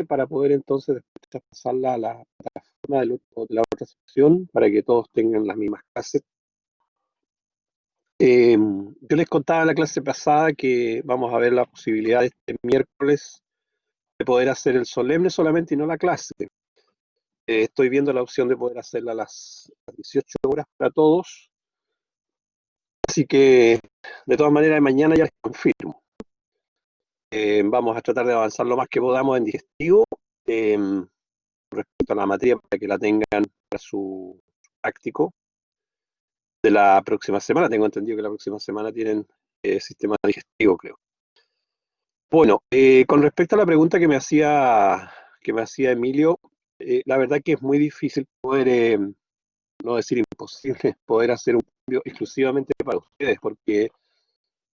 para poder entonces después traspasarla a la plataforma de la otra sección para que todos tengan las mismas clases. Yo les contaba en la clase pasada que vamos a ver la posibilidad de este miércoles de poder hacer el solemne solamente y no la clase. Estoy viendo la opción de poder hacerla a las 18 horas para todos. Así que, de todas maneras, mañana ya les confirmo. Vamos a tratar de avanzar lo más que podamos en digestivo respecto a la materia para que la tengan para su práctico de la próxima semana. Tengo entendido que la próxima semana tienen sistema digestivo, creo. Bueno, con respecto a la pregunta que me hacía Emilio, la verdad que es muy difícil poder, no decir imposible, poder hacer un cambio exclusivamente para ustedes, porque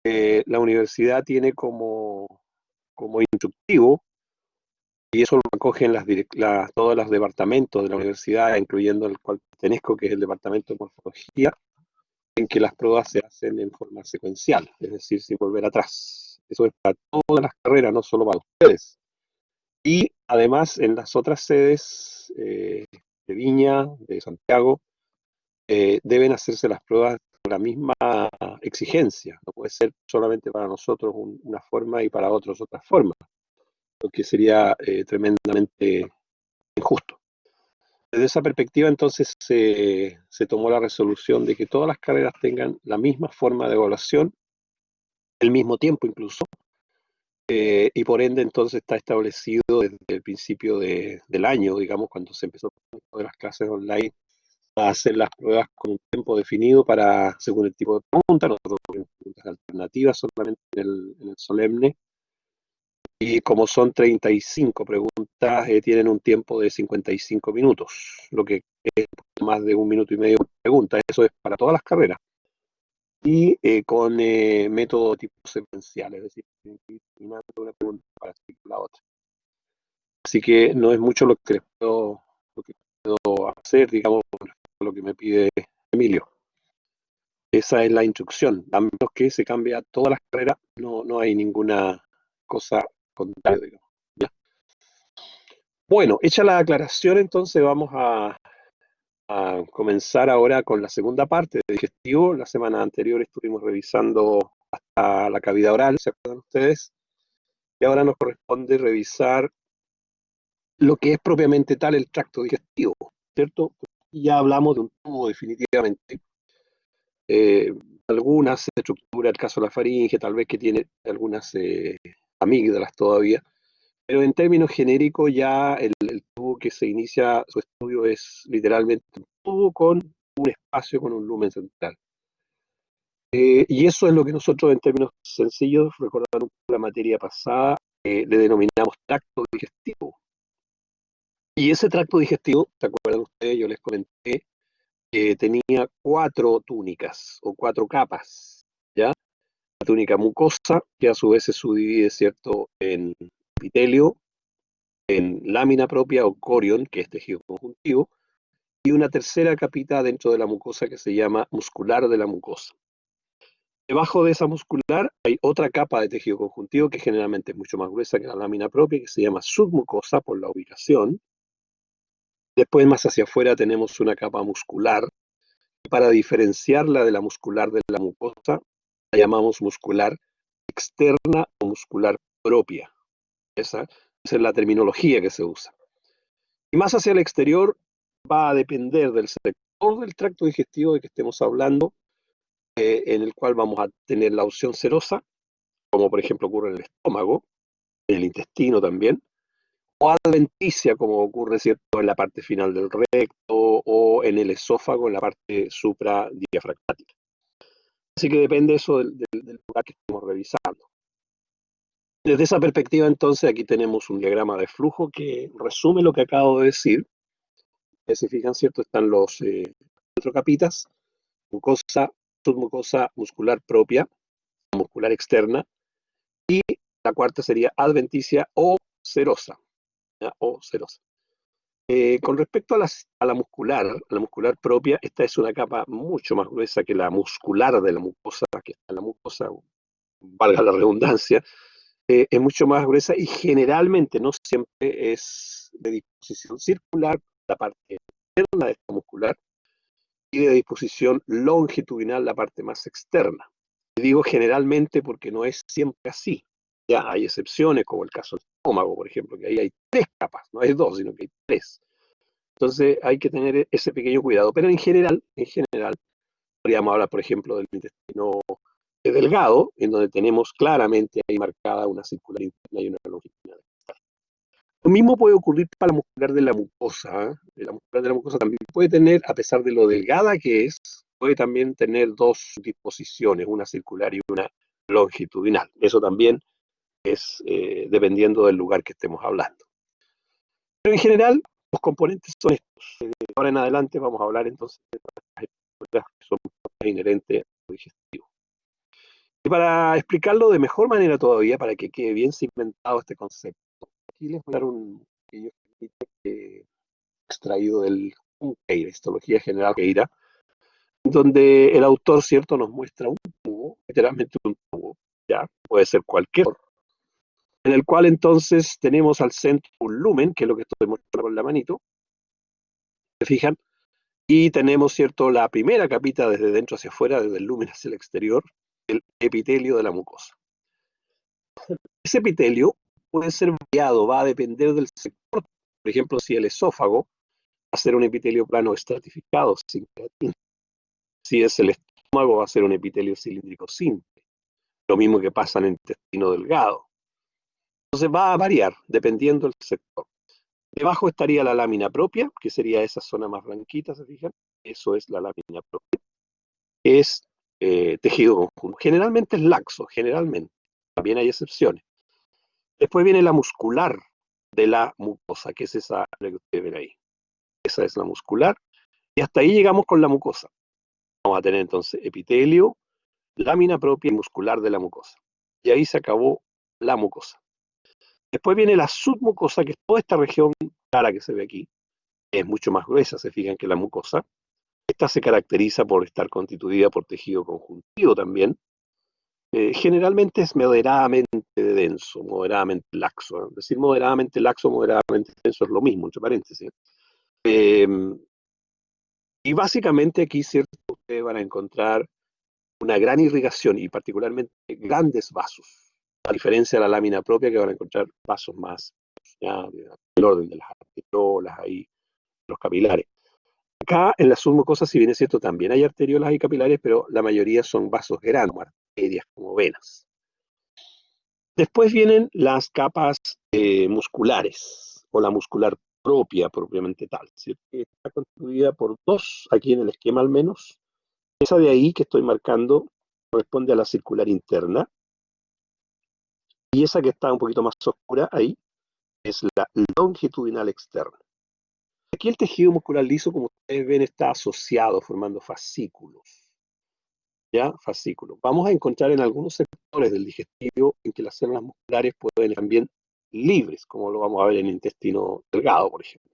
la universidad tiene como instructivo, y eso lo acogen todos los departamentos de la universidad, incluyendo el cual pertenezco, que es el departamento de morfología, en que las pruebas se hacen en forma secuencial, es decir, sin volver atrás. Eso es para todas las carreras, no solo para ustedes. Y además en las otras sedes de Viña, de Santiago, deben hacerse las pruebas con la misma exigencia. No puede ser solamente para nosotros una forma y para otros otra forma, lo que sería tremendamente injusto. Desde esa perspectiva, entonces, se tomó la resolución de que todas las carreras tengan la misma forma de evaluación, el mismo tiempo incluso, y por ende, entonces, está establecido desde el principio del año, digamos, cuando se empezó con las clases online, a hacer las pruebas con un tiempo definido según el tipo de pregunta. Nosotros tenemos preguntas alternativas solamente en el solemne, y como son 35 preguntas, tienen un tiempo de 55 minutos, lo que es más de 1 minuto y medio por pregunta. Eso es para todas las carreras. Y con método tipo secuencial, es decir, tienen que ir terminando una pregunta para seguir con la otra. Así que no es mucho lo que puedo hacer, digamos, con respecto a lo que me pide Emilio. Esa es la instrucción. A menos que se cambie a todas las carreras, no hay ninguna cosa contraria, digamos. ¿Ya? Bueno, hecha la aclaración, entonces vamos a comenzar ahora con la segunda parte de digestivo. La semana anterior estuvimos revisando hasta la cavidad oral, ¿se acuerdan ustedes? Y ahora nos corresponde revisar lo que es propiamente tal el tracto digestivo, ¿cierto? Ya hablamos de un tubo definitivamente. Eh, Algunas estructuras, el caso de la faringe, tal vez que tiene algunas amígdalas todavía, pero en términos genéricos ya el tubo que se inicia su estudio es literalmente un tubo con un espacio con un lumen central. Y eso es lo que nosotros en términos sencillos, recordando la materia pasada, le denominamos tracto digestivo. Y ese tracto digestivo, ¿se acuerdan ustedes? Yo les comenté que tenía 4 túnicas o 4 capas, ¿ya? La túnica mucosa, que a su vez se subdivide, ¿cierto?, en epitelio, en lámina propia o corion, que es tejido conjuntivo, y una tercera capita dentro de la mucosa que se llama muscular de la mucosa. Debajo de esa muscular hay otra capa de tejido conjuntivo que generalmente es mucho más gruesa que la lámina propia, que se llama submucosa por la ubicación. Después, más hacia afuera, tenemos una capa muscular. Para diferenciarla de la muscular de la mucosa, la llamamos muscular externa o muscular propia. Esa es la terminología que se usa. Y más hacia el exterior va a depender del sector del tracto digestivo de que estemos hablando, en el cual vamos a tener la opción serosa, como por ejemplo ocurre en el estómago, en el intestino también, o adventicia, como ocurre, ¿cierto?, en la parte final del recto o en el esófago, en la parte supradiafragmática. Así que depende eso del lugar que estemos revisando. Desde esa perspectiva, entonces, aquí tenemos un diagrama de flujo que resume lo que acabo de decir. Si se fijan, ¿cierto?, están los 4 capitas: mucosa, submucosa, muscular propia, muscular externa, y la cuarta sería adventicia o serosa. ¿Ya? O serosa. Con respecto a la muscular propia, esta es una capa mucho más gruesa que la muscular de la mucosa, que está en la mucosa, valga la redundancia, es mucho más gruesa y generalmente, no siempre, es de disposición circular, la parte externa de esta muscular, y de disposición longitudinal, la parte más externa. Y digo generalmente porque no es siempre así. Ya hay excepciones, como el caso del estómago, por ejemplo, que ahí hay tres capas, no hay dos, sino que hay tres. Entonces hay que tener ese pequeño cuidado. Pero en general, podríamos hablar, por ejemplo, del intestino delgado, en donde tenemos claramente ahí marcada una circular interna y una longitudinal. Lo mismo puede ocurrir para la muscular de la mucosa, ¿eh? La muscular de la mucosa también puede tener, a pesar de lo delgada que es, puede también tener dos disposiciones, una circular y una longitudinal. Eso también es dependiendo del lugar que estemos hablando. Pero en general, los componentes son estos. De ahora en adelante vamos a hablar entonces de las estructuras que son inherentes al digestivo. Y para explicarlo de mejor manera todavía, para que quede bien cimentado este concepto, aquí les voy a dar un pequeño extraído del Junqueira, Histología General Junqueira, donde el autor, ¿cierto?, nos muestra un tubo, literalmente un tubo, ya, puede ser cualquier, en el cual entonces tenemos al centro un lumen, que es lo que estoy mostrando con la manito, ¿se fijan? Y tenemos, ¿cierto?, la primera capita desde dentro hacia afuera, desde el lumen hacia el exterior, el epitelio de la mucosa. Ese epitelio puede ser variado, va a depender del sector. Por ejemplo, si el esófago va a ser un epitelio plano estratificado, sin queratina. Si es el estómago, va a ser un epitelio cilíndrico simple. Lo mismo que pasa en el intestino delgado. Entonces va a variar dependiendo del sector. Debajo estaría la lámina propia, que sería esa zona más blanquita, ¿se fijan? Eso es la lámina propia. Es tejido conjunto. Generalmente es laxo, generalmente. También hay excepciones. Después viene la muscular de la mucosa, que es esa que ustedes ven ahí. Esa es la muscular. Y hasta ahí llegamos con la mucosa. Vamos a tener entonces epitelio, lámina propia y muscular de la mucosa. Y ahí se acabó la mucosa. Después viene la submucosa, que es toda esta región clara que se ve aquí. Es mucho más gruesa, se fijan, que la mucosa. Esta se caracteriza por estar constituida por tejido conjuntivo también. Generalmente es moderadamente denso, moderadamente laxo. Decir moderadamente laxo, moderadamente denso es lo mismo, entre paréntesis. Eh, y básicamente aquí, ¿cierto?, ustedes van a encontrar una gran irrigación y particularmente grandes vasos, a diferencia de la lámina propia, que van a encontrar vasos más, ya, del orden de las arteriolas, ahí, los capilares. Acá en la submucosa, si bien es cierto, también hay arteriolas y capilares, pero la mayoría son vasos grandes, como arterias, como venas. Después vienen las capas musculares, o la muscular propia, propiamente tal, ¿cierto? Está constituida por dos, aquí en el esquema al menos. Esa de ahí que estoy marcando corresponde a la circular interna, y esa que está un poquito más oscura ahí es la longitudinal externa. Aquí el tejido muscular liso, como ustedes ven, está asociado, formando fascículos. ¿Ya? Fascículos. Vamos a encontrar en algunos sectores del digestivo en que las células musculares pueden ir también libres, como lo vamos a ver en el intestino delgado, por ejemplo.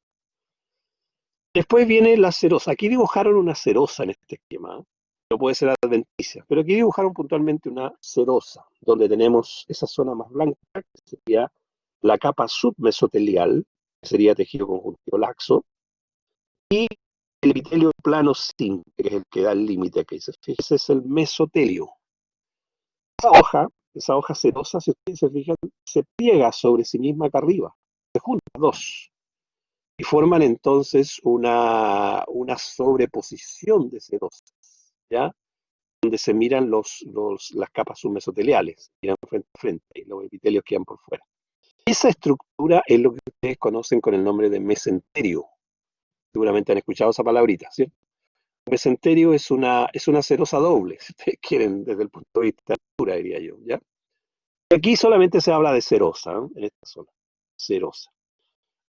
Después viene la serosa. Aquí dibujaron una serosa en este esquema, ¿eh? No puede ser adventicia, pero aquí dibujaron puntualmente una serosa, donde tenemos esa zona más blanca, que sería la capa submesotelial, que sería tejido conjuntivo laxo, y el epitelio plano simple, que es el que da el límite aquí. Ese es el mesotelio. Esa hoja serosa, si ustedes se fijan, se pliega sobre sí misma acá arriba, se juntan dos, y forman entonces una sobreposición de serosas, ¿ya? Donde se miran las capas submesoteliales, miran frente a frente, y los epitelios quedan por fuera. Esa estructura es lo que ustedes conocen con el nombre de mesenterio. Seguramente han escuchado esa palabrita, ¿cierto? El mesenterio es una serosa doble, si ustedes quieren, desde el punto de vista de la altura, diría yo, ¿ya? Aquí solamente se habla de serosa, ¿no? En esta zona, serosa.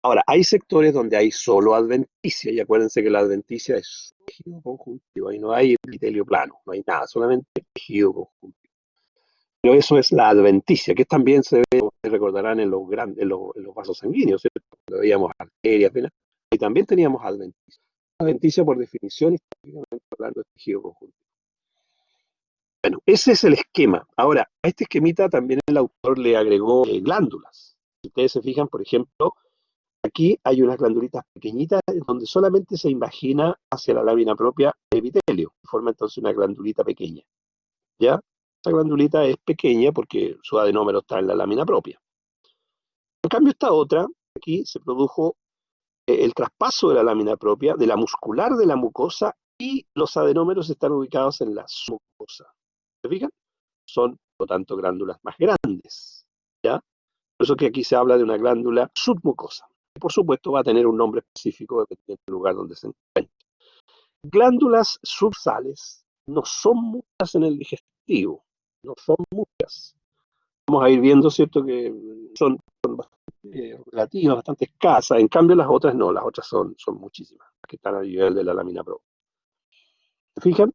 Ahora, hay sectores donde hay solo adventicia, y acuérdense que la adventicia es tejido conjuntivo, ahí no hay epitelio plano, no hay nada, solamente tejido conjuntivo. Pero eso es la adventicia, que también se ve, ustedes recordarán, en los grandes, en los vasos sanguíneos, ¿cierto? Cuando veíamos arterias, venas, y también teníamos adventicia. Adventicia, por definición, históricamente hablando, es tejido conjuntivo. Bueno, ese es el esquema. Ahora, a este esquemita también el autor le agregó glándulas. Si ustedes se fijan, por ejemplo, aquí hay unas glandulitas pequeñitas en donde solamente se imagina hacia la lámina propia el epitelio. Forma entonces una glandulita pequeña. ¿Ya? Esa glandulita es pequeña porque su adenómero está en la lámina propia. En cambio, esta otra, aquí se produjo el traspaso de la lámina propia, de la muscular de la mucosa, y los adenómeros están ubicados en la submucosa. ¿Se fijan? Son, por lo tanto, glándulas más grandes. ¿Ya? Por eso que aquí se habla de una glándula submucosa. Y por supuesto va a tener un nombre específico dependiendo del lugar donde se encuentre. Glándulas subsales no son muchas en el digestivo, no son muchas. Vamos a ir viendo, ¿cierto?, que son bastante relativas, bastante escasas. En cambio, las otras no, las otras son muchísimas, que están a nivel de la lámina pro. ¿Se fijan?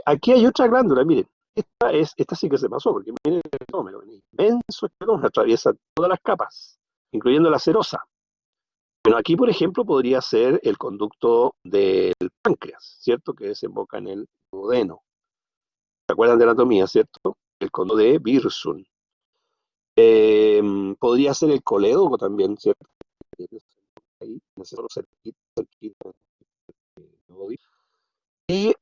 Aquí hay otra glándula, miren. Esta sí que se pasó, porque miren el número, inmenso, atraviesa todas las capas, incluyendo la serosa. Bueno, aquí, por ejemplo, podría ser el conducto del páncreas, ¿cierto?, que desemboca en el duodeno. ¿Se acuerdan de anatomía, cierto? El conducto de Wirsung. Podría ser el colédoco también, ¿cierto? Ahí, cerquita, y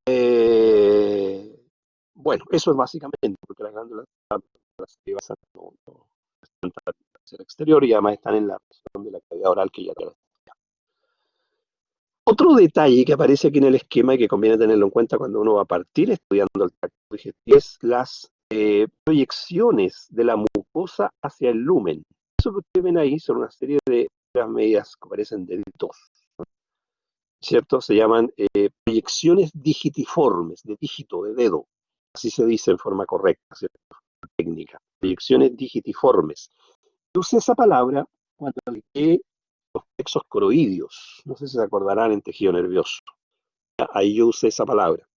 bueno, eso es básicamente, porque las glándulas no están hacia el exterior y además están en la región de la cavidad oral que ya te. Otro detalle que aparece aquí en el esquema y que conviene tenerlo en cuenta cuando uno va a partir estudiando el tracto digestivo es las proyecciones de la mucosa hacia el lumen. Eso que ustedes ven ahí son una serie de medias que parecen deditos, ¿cierto? Se llaman proyecciones digitiformes, de dígito, de dedo. Así se dice en forma correcta, ¿cierto? Técnica. Proyecciones digitiformes. Yo usé esa palabra cuando apliqué los plexos coroideos. No sé si se acordarán en tejido nervioso. Ahí yo usé esa palabra.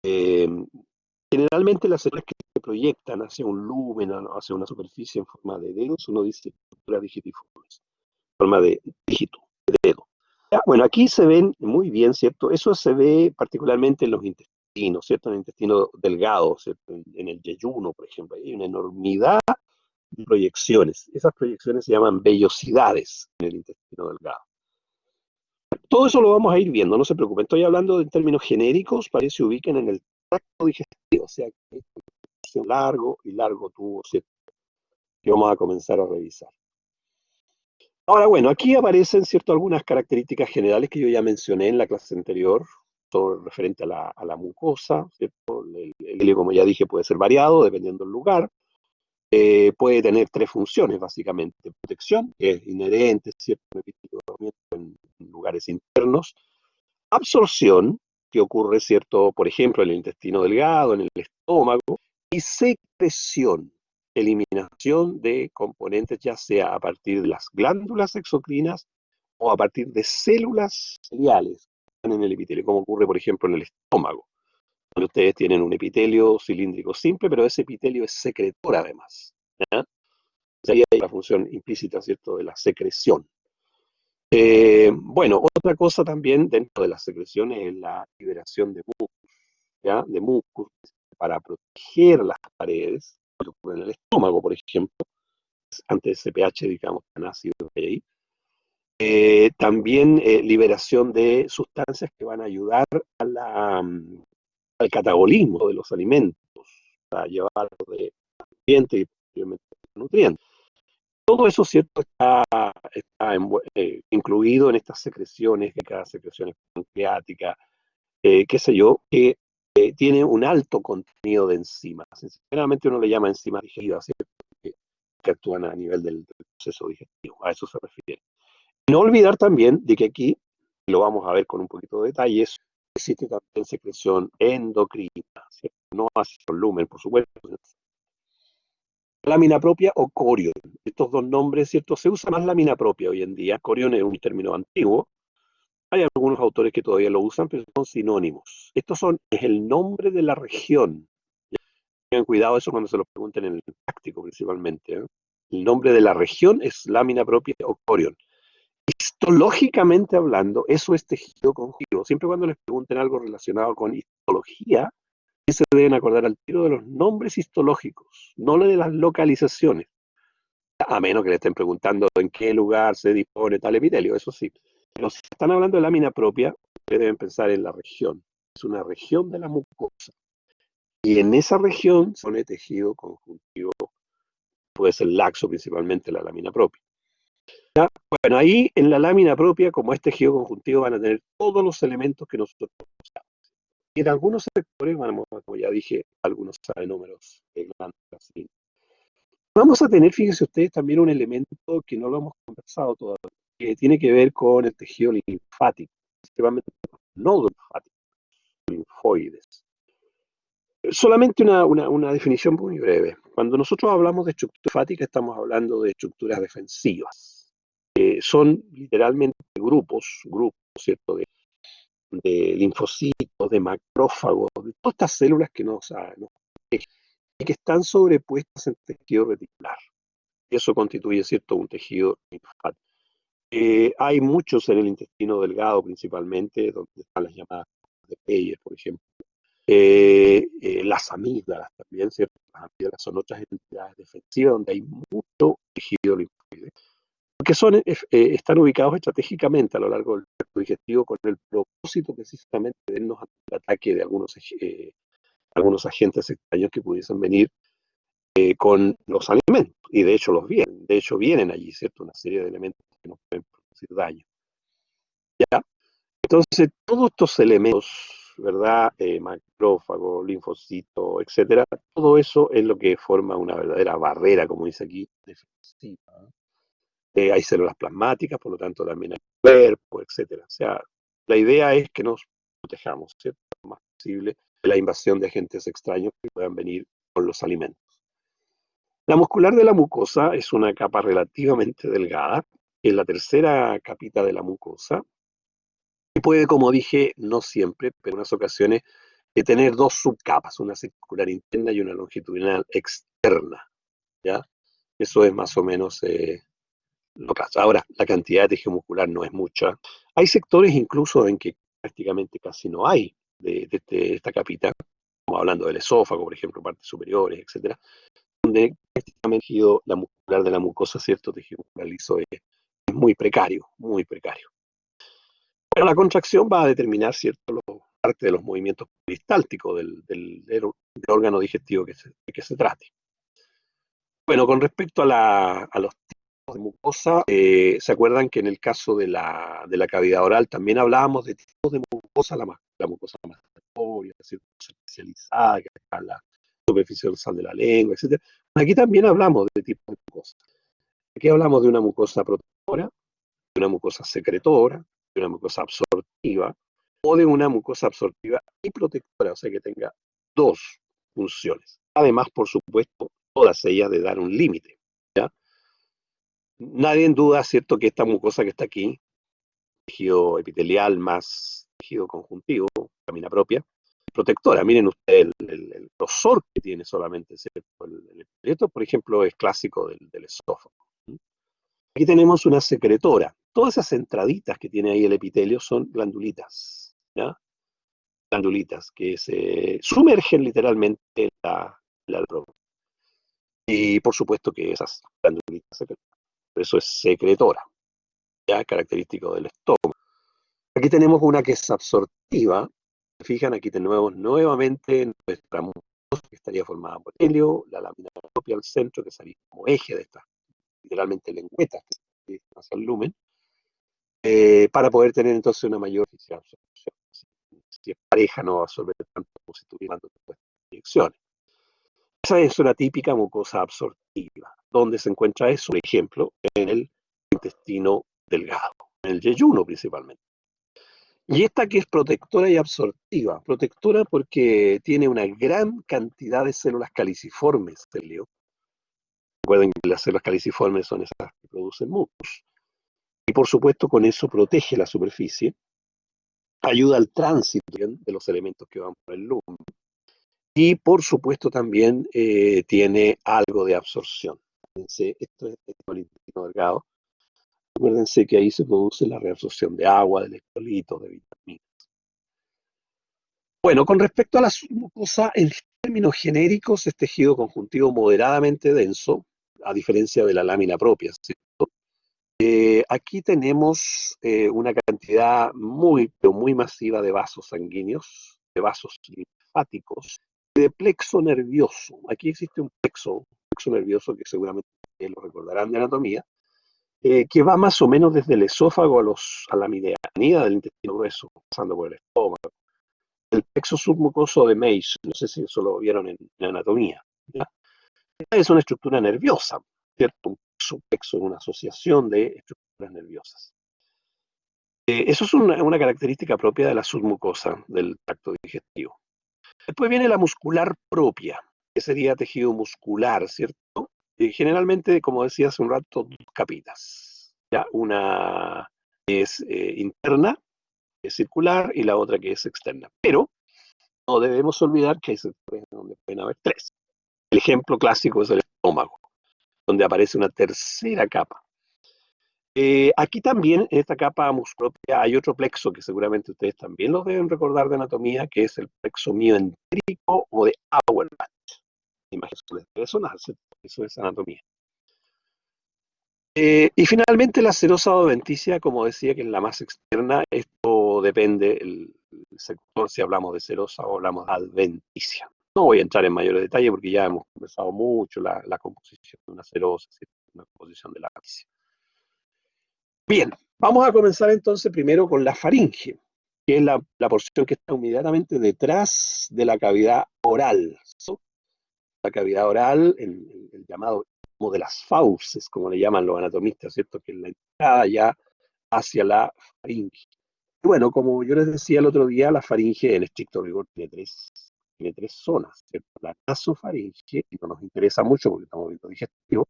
Eh, Generalmente las células que se proyectan hacia un lumen, hacia una superficie en forma de dedos, uno dice estructuras digitiformes, en forma de dígito, de dedo. Ya, bueno, aquí se ven muy bien, ¿cierto? Eso se ve particularmente en los intestinos, ¿cierto? En el intestino delgado, ¿cierto? En el yeyuno, por ejemplo, hay una enormidad de proyecciones. Esas proyecciones se llaman vellosidades en el intestino delgado. Todo eso lo vamos a ir viendo, no se preocupen. Estoy hablando en términos genéricos para que se ubiquen en el tracto digestivo, o sea, que es un largo y largo tubo, ¿cierto?, que vamos a comenzar a revisar. Ahora, bueno, aquí aparecen, ¿cierto?, algunas características generales que yo ya mencioné en la clase anterior, todo referente a la mucosa, ¿cierto? El hilo, como ya dije, puede ser variado dependiendo del lugar. Puede tener tres funciones, básicamente. Protección, que es inherente, ¿cierto?, en lugares internos. Absorción, que ocurre, ¿cierto?, por ejemplo, en el intestino delgado, en el estómago. Y secreción, eliminación de componentes, ya sea a partir de las glándulas exocrinas o a partir de células ciliares que están en el epitelio, como ocurre, por ejemplo, en el estómago, donde ustedes tienen un epitelio cilíndrico simple, pero ese epitelio es secretor además. ¿Ya? Ahí hay la función implícita, ¿cierto?, de la secreción. Bueno, otra cosa también dentro de las secreciones es la liberación de mucus, ¿ya?, de mucus para proteger las paredes, lo que ocurre en el estómago, por ejemplo, ante ese pH, digamos, tan ácido que hay ahí. También liberación de sustancias que van a ayudar al catabolismo de los alimentos, a llevarlos de nutrientes y posteriormente nutrientes. Todo eso, ¿cierto?, está incluido en estas secreciones, que cada secreción es pancreática, qué sé yo, que tiene un alto contenido de enzimas. Generalmente uno le llama enzimas digestivas, ¿cierto?, que actúan a nivel del proceso digestivo. A eso se refiere. No olvidar también de que aquí, lo vamos a ver con un poquito de detalle, existe también secreción endocrina, ¿cierto? No hacia el lumen, por supuesto. Lámina propia o corion. Estos dos nombres, ¿cierto? Se usa más lámina propia hoy en día. Corion es un término antiguo. Hay algunos autores que todavía lo usan, pero son sinónimos. Es el nombre de la región. Tengan cuidado eso cuando se lo pregunten en el práctico, principalmente, ¿eh? El nombre de la región es lámina propia o corion. Histológicamente hablando, eso es tejido conjuntivo. Siempre cuando les pregunten algo relacionado con histología, Y se deben acordar al tiro de los nombres histológicos, no de las localizaciones, a menos que le estén preguntando en qué lugar se dispone tal epitelio, eso sí. Pero si están hablando de lámina propia, ustedes deben pensar en la región. Es una región de la mucosa. Y en esa región se pone tejido conjuntivo, puede ser laxo principalmente la lámina propia. ¿Ya? Bueno, ahí en la lámina propia, como es tejido conjuntivo, van a tener todos los elementos que nosotros usamos. Y en algunos sectores, bueno, como ya dije, algunos adenómeros grandes. Vamos a tener, fíjense ustedes, también un elemento que no lo hemos conversado todavía, que tiene que ver con el tejido linfático, principalmente los nodos linfáticos, linfoides. Solamente una definición muy breve. Cuando nosotros hablamos de estructura linfática, estamos hablando de estructuras defensivas. Son literalmente grupos, ¿cierto? De linfocitos, de macrófagos, de todas estas células que nos protegen y que están sobrepuestas en tejido reticular. Y eso constituye, ¿cierto?, un tejido linfático. Hay muchos en el intestino delgado principalmente, donde están las llamadas de Peyer, por ejemplo. Las amígdalas también, ¿cierto? Las amígdalas son otras entidades defensivas donde hay mucho tejido linfático, que están ubicados estratégicamente a lo largo del tracto digestivo con el propósito precisamente de vernos ante el ataque de algunos agentes extraños que pudiesen venir con los alimentos. Y de hecho vienen allí, ¿cierto? Una serie de elementos que nos pueden producir daño. ¿Ya? Entonces, todos estos elementos, ¿verdad? Macrófago, linfocito, etcétera, todo eso es lo que forma una verdadera barrera, como dice aquí, defensiva. Hay células plasmáticas, por lo tanto también hay cuerpo, etcétera. O sea, la idea es que nos protejamos, ¿cierto? Lo más posible de la invasión de agentes extraños que puedan venir con los alimentos. La muscular de la mucosa es una capa relativamente delgada, es la tercera capita de la mucosa, y puede, como dije, no siempre, pero en unas ocasiones, tener dos subcapas, una circular interna y una longitudinal externa, ¿ya? Eso es más o menos lo que hace. Ahora, la cantidad de tejido muscular no es mucha. Hay sectores incluso en que prácticamente casi no hay de esta capita, como hablando del esófago, por ejemplo, partes superiores, etcétera, donde prácticamente la muscular de la mucosa, cierto tejido muscular liso es muy precario, muy precario. Bueno, la contracción va a determinar, cierto, parte de los movimientos peristálticos del órgano digestivo de que se trate. Bueno, con respecto a los tipos de mucosa, ¿se acuerdan que en el caso de la cavidad oral también hablábamos de tipos de mucosa, la mucosa masticaria, especializada, que está la superficie dorsal de la lengua, etcétera? Aquí también hablamos de tipos de mucosa. Aquí hablamos de una mucosa protectora, de una mucosa secretora, de una mucosa absortiva o de una mucosa absortiva y protectora, o sea que tenga dos funciones. Además, por supuesto, todas ellas de dar un límite. ¿Ya? Nadie en duda, ¿cierto?, que esta mucosa que está aquí, tejido epitelial más tejido conjuntivo, lámina propia, protectora. Miren ustedes el grosor que tiene solamente, ¿cierto? El epitelio, por ejemplo, es clásico del esófago. Aquí tenemos una secretora. Todas esas entraditas que tiene ahí el epitelio son glandulitas, ¿ya? Glandulitas que se sumergen literalmente en la propia. Y por supuesto que esas glandulitas secretoras. Por eso es secretora, ya característico del estómago. Aquí tenemos una que es absortiva. Fijan, aquí tenemos nuevamente nuestra mucosa que estaría formada por helio, la lámina propia al centro que sería como eje de estas, literalmente lengüetas que están hacia el lumen, para poder tener entonces una mayor eficiencia de absorción. Si es pareja no va a absorber tanto como si estuviera dando inyecciones. Esa es una típica mucosa absortiva. ¿Dónde se encuentra eso? Por ejemplo, en el intestino delgado, en el yeyuno principalmente. Y esta que es protectora y absortiva. Protectora porque tiene una gran cantidad de células caliciformes, Leo. Recuerden que las células caliciformes son esas que producen mucus. Y por supuesto con eso protege la superficie, ayuda al tránsito de los elementos que van por el lumen. Y por supuesto también tiene algo de absorción. Fíjense, esto es el intestino delgado. Acuérdense que ahí se produce la reabsorción de agua, de electrolitos, de vitaminas. Bueno, con respecto a la submucosa, en términos genéricos es tejido conjuntivo moderadamente denso, a diferencia de la lámina propia, ¿cierto? Aquí tenemos una cantidad muy, pero muy masiva de vasos sanguíneos, de vasos linfáticos, de plexo nervioso. Aquí existe un plexo nervioso que seguramente lo recordarán de anatomía, que va más o menos desde el esófago a la medianía del intestino grueso, pasando por el estómago. El plexo submucoso de Meigs, no sé si eso lo vieron en anatomía, ¿ya? Esta es una estructura nerviosa, ¿cierto? Un plexo es una asociación de estructuras nerviosas. Eso es una característica propia de la submucosa del tracto digestivo. Después viene la muscular propia, que sería tejido muscular, ¿cierto? Generalmente, como decía hace un rato, dos capitas. ¿Ya? Una es interna, que es circular, y la otra que es externa. Pero no debemos olvidar que hay sectores donde pueden haber tres. El ejemplo clásico es el estómago, donde aparece una tercera capa. Aquí también, en esta capa musculopia, hay otro plexo que seguramente ustedes también lo deben recordar de anatomía, que es el plexo mioentérico o de Auerbach. Imagen les debe sonar, ¿cierto? Eso es anatomía. Y finalmente la serosa adventicia, como decía, que es la más externa, esto depende el sector, si hablamos de serosa o hablamos de adventicia. No voy a entrar en mayores detalles porque ya hemos conversado mucho la composición de una serosa, ¿cierto? Una composición de la adventicia. Bien, vamos a comenzar entonces primero con la faringe, que es la porción que está inmediatamente detrás de la cavidad oral. ¿Sí? La cavidad oral, el llamado como de las fauces, como le llaman los anatomistas, ¿cierto? Que es la entrada ya hacia la faringe. Y bueno, como yo les decía el otro día, la faringe en estricto rigor tiene tres zonas, ¿cierto? La nasofaringe, que no nos interesa mucho porque estamos viendo digestivo.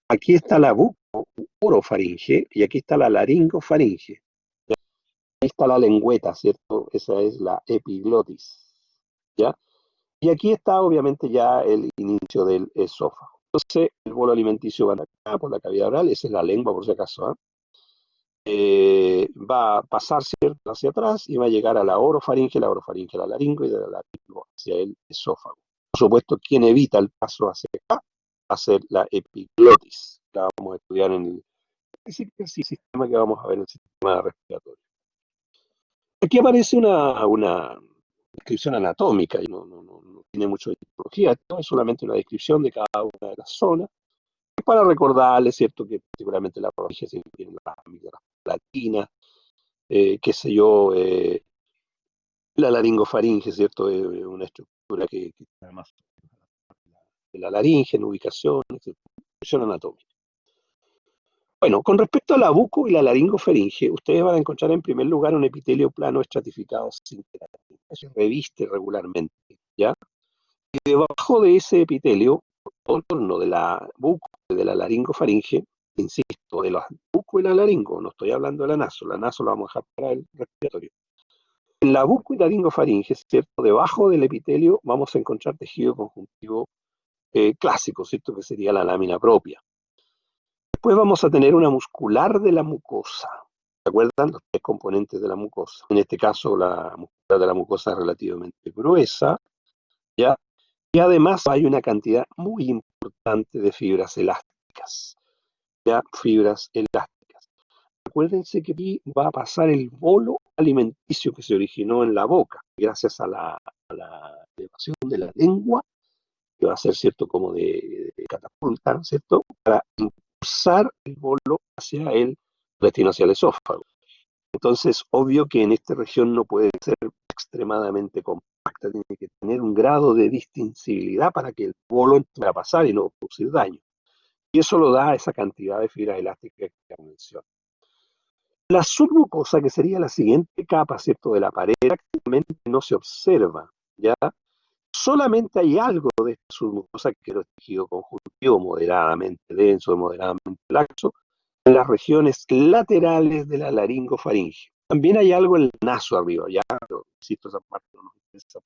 Aquí está la bucorofaringe y aquí está la laringofaringe. Ahí está la lengüeta, ¿cierto? Esa es la epiglotis, ¿ya? Y aquí está obviamente ya el inicio del esófago. Entonces, el bolo alimenticio va acá por la cavidad oral, esa es la lengua por si acaso, ¿eh? Va a pasar, ¿cierto?, hacia atrás y va a llegar a la orofaringe a la laringo y de la laringo hacia el esófago. Por supuesto, quien evita el paso hacia acá va a ser la epiglotis. La vamos a estudiar en el sistema que vamos a ver en el sistema respiratorio. Aquí aparece una descripción anatómica y no tiene mucho de tipología, esto es solamente una descripción de cada una de las zonas, para recordarles, ¿cierto?, que seguramente la faringe se tiene las amígdalas latinas, qué sé yo, la laringofaringe, ¿cierto?, es una estructura que está más de la laringe, en ubicación, etc. Descripción anatómica. Bueno, con respecto a la buco y la laringofaringe, ustedes van a encontrar en primer lugar un epitelio plano estratificado sin queratina. Eso se reviste regularmente, ¿ya? Y debajo de ese epitelio, todo el torno de la buco y de la laringofaringe, insisto, de la buco y la laringo, no estoy hablando de la naso la vamos a dejar para el respiratorio. En la buco y laringofaringe, ¿cierto? Debajo del epitelio vamos a encontrar tejido conjuntivo clásico, ¿cierto? Que sería la lámina propia. Después vamos a tener una muscular de la mucosa. ¿Se acuerdan? Los tres componentes de la mucosa. En este caso, la muscular de la mucosa es relativamente gruesa, ¿ya? Y además hay una cantidad muy importante de fibras elásticas, ¿ya? Fibras elásticas. Acuérdense que aquí va a pasar el bolo alimenticio que se originó en la boca, gracias a la elevación de la lengua, que va a ser, ¿cierto?, como de catapulta, ¿cierto?, para impulsar el bolo hacia el destino, hacia el esófago. Entonces, obvio que en esta región no puede ser extremadamente compacta, tiene que tener un grado de distintibilidad para que el bolo entre a pasar y no producir daño. Y eso lo da esa cantidad de fibras elásticas que ya mencioné. La submucosa, que sería la siguiente capa, ¿cierto?, de la pared, prácticamente no se observa, ¿ya? Solamente hay algo de esta submucosa que es tejido conjuntivo moderadamente denso, moderadamente laxo, en las regiones laterales de la laringofaringe. También hay algo en el naso arriba, ya, pero insisto, esa parte no nos interesa.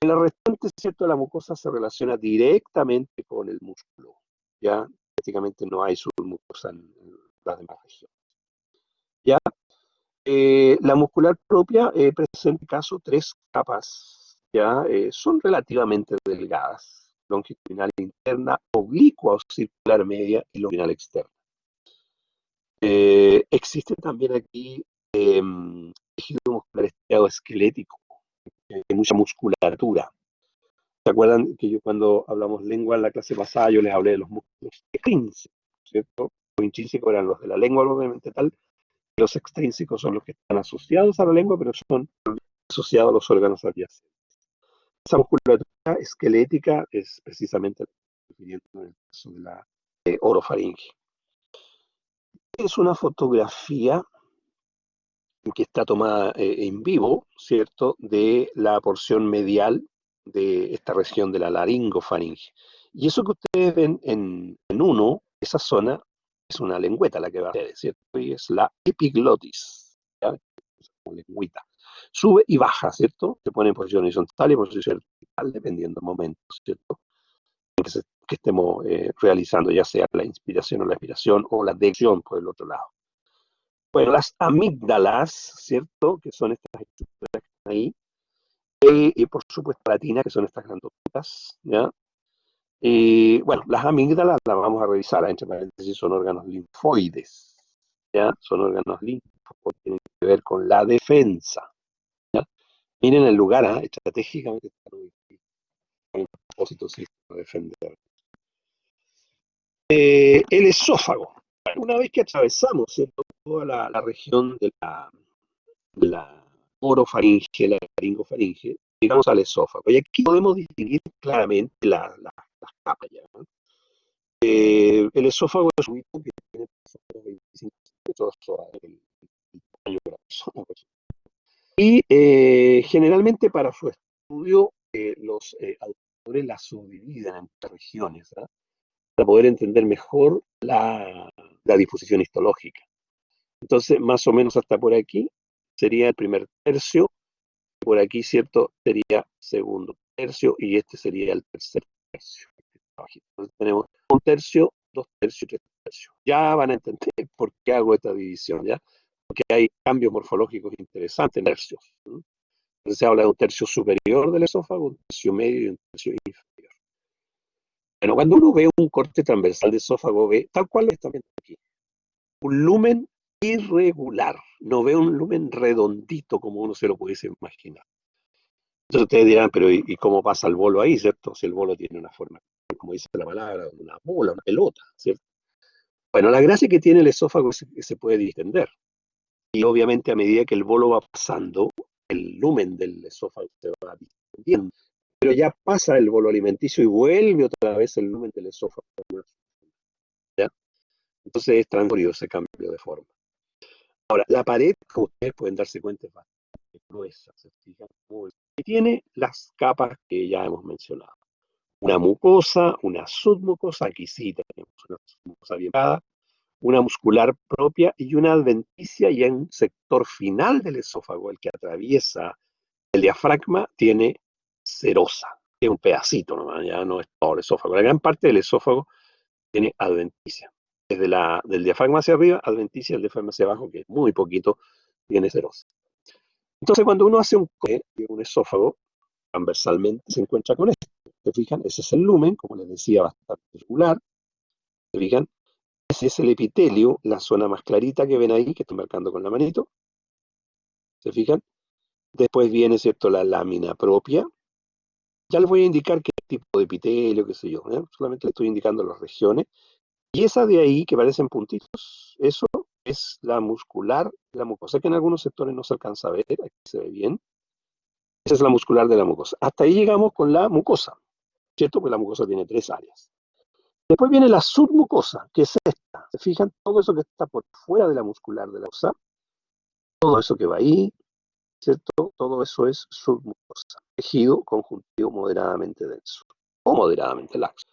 En la restante, ¿cierto?, la mucosa se relaciona directamente con el músculo, ya, prácticamente no hay submucosa en las demás regiones. ¿Ya? La muscular propia presenta en este caso tres capas, ya son relativamente delgadas, longitudinal interna, oblicua o circular media y longitudinal externa. Existe también aquí tejido muscular estriado esquelético, hay mucha musculatura. ¿Se acuerdan que yo cuando hablamos lengua en la clase pasada yo les hablé de los músculos extrínsecos, ¿cierto? Los intrínsecos eran los de la lengua obviamente tal, y los extrínsecos son los que están asociados a la lengua, pero son asociados a los órganos adyacentes. Esa musculatura esquelética es precisamente refiriendo en el caso de la orofaringe. Es una fotografía que está tomada en vivo, ¿cierto?, de la porción medial de esta región de la laringofaringe. Y eso que ustedes ven en uno, esa zona, es una lengüeta la que va a hacer, ¿cierto? Y es la epiglotis, ¿ya? Como lengüita. Sube y baja, ¿cierto? Se pone en posición horizontal y en posición vertical, dependiendo del momento, ¿cierto?, en que estemos realizando, ya sea la inspiración o la expiración, o la decisión por el otro lado. Bueno, las amígdalas, ¿cierto? Que son estas estructuras que están ahí. Y por supuesto la tina, que son estas grandotas, ¿ya? Y bueno, las amígdalas las vamos a revisar, entre paréntesis, son órganos linfoides, ¿ya? Son órganos linfos, tienen que ver con la defensa, ¿ya? Miren el lugar, estratégicamente están ubicados con el propósito sí, de defender. El esófago. Bueno, una vez que atravesamos, ¿cierto?, toda la región de la orofaringe, la laringofaringe, llegamos al esófago. Y aquí podemos distinguir claramente las capas ya, ¿no? El esófago es un mito que tiene 25 centímetros, el tamaño de la persona. Pues. Y generalmente para su estudio, los autores la subdividen en tres regiones, ¿ah? Para poder entender mejor la disposición histológica. Entonces, más o menos hasta por aquí sería el primer tercio, por aquí, ¿cierto?, sería segundo tercio, y este sería el tercer tercio. Entonces tenemos un tercio, dos tercios y tres tercios. Ya van a entender por qué hago esta división, ¿ya? Porque hay cambios morfológicos interesantes en tercios, ¿no? Entonces se habla de un tercio superior del esófago, un tercio medio y un tercio inferior. Bueno, cuando uno ve un corte transversal de esófago, ve, tal cual lo está viendo aquí, un lumen irregular, no ve un lumen redondito como uno se lo pudiese imaginar. Entonces ustedes dirán, pero ¿y cómo pasa el bolo ahí, cierto? Si el bolo tiene una forma, como dice la palabra, una bola, una pelota, ¿cierto? Bueno, la gracia que tiene el esófago es que se puede distender. Y obviamente a medida que el bolo va pasando, el lumen del esófago se va distendiendo. Pero ya pasa el bolo alimenticio y vuelve otra vez el lumen del esófago, ¿ya? Entonces es transitorio ese cambio de forma. Ahora, la pared, como ustedes pueden darse cuenta, es bastante gruesa, ¿se fijan? Y tiene las capas que ya hemos mencionado. Una mucosa, una submucosa, aquí sí tenemos una submucosa bien parada, una muscular propia y una adventicia, y en un sector final del esófago, el que atraviesa el diafragma, tiene serosa, que es un pedacito nomás, ya no es todo el esófago. La gran parte del esófago tiene adventicia. Desde del diafragma hacia arriba, adventicia, del diafragma hacia abajo, que es muy poquito, tiene serosa. Entonces, cuando uno hace un corte de un esófago, transversalmente se encuentra con esto. ¿Se fijan? Ese es el lumen, como les decía, bastante circular. ¿Se fijan? Ese es el epitelio, la zona más clarita que ven ahí, que estoy marcando con la manito. ¿Se fijan? Después viene, ¿cierto?, la lámina propia. Ya les voy a indicar qué tipo de epitelio, qué sé yo, ¿eh? Solamente les estoy indicando las regiones. Y esa de ahí, que parecen puntitos, eso es la muscular, la mucosa, que en algunos sectores no se alcanza a ver, aquí se ve bien. Esa es la muscular de la mucosa. Hasta ahí llegamos con la mucosa, ¿cierto? Pues la mucosa tiene tres áreas. Después viene la submucosa, que es esta. ¿Se fijan? Todo eso que está por fuera de la muscular de la mucosa, todo eso que va ahí, ¿cierto? Todo eso es submucosa. Tejido conjuntivo moderadamente denso o moderadamente laxo.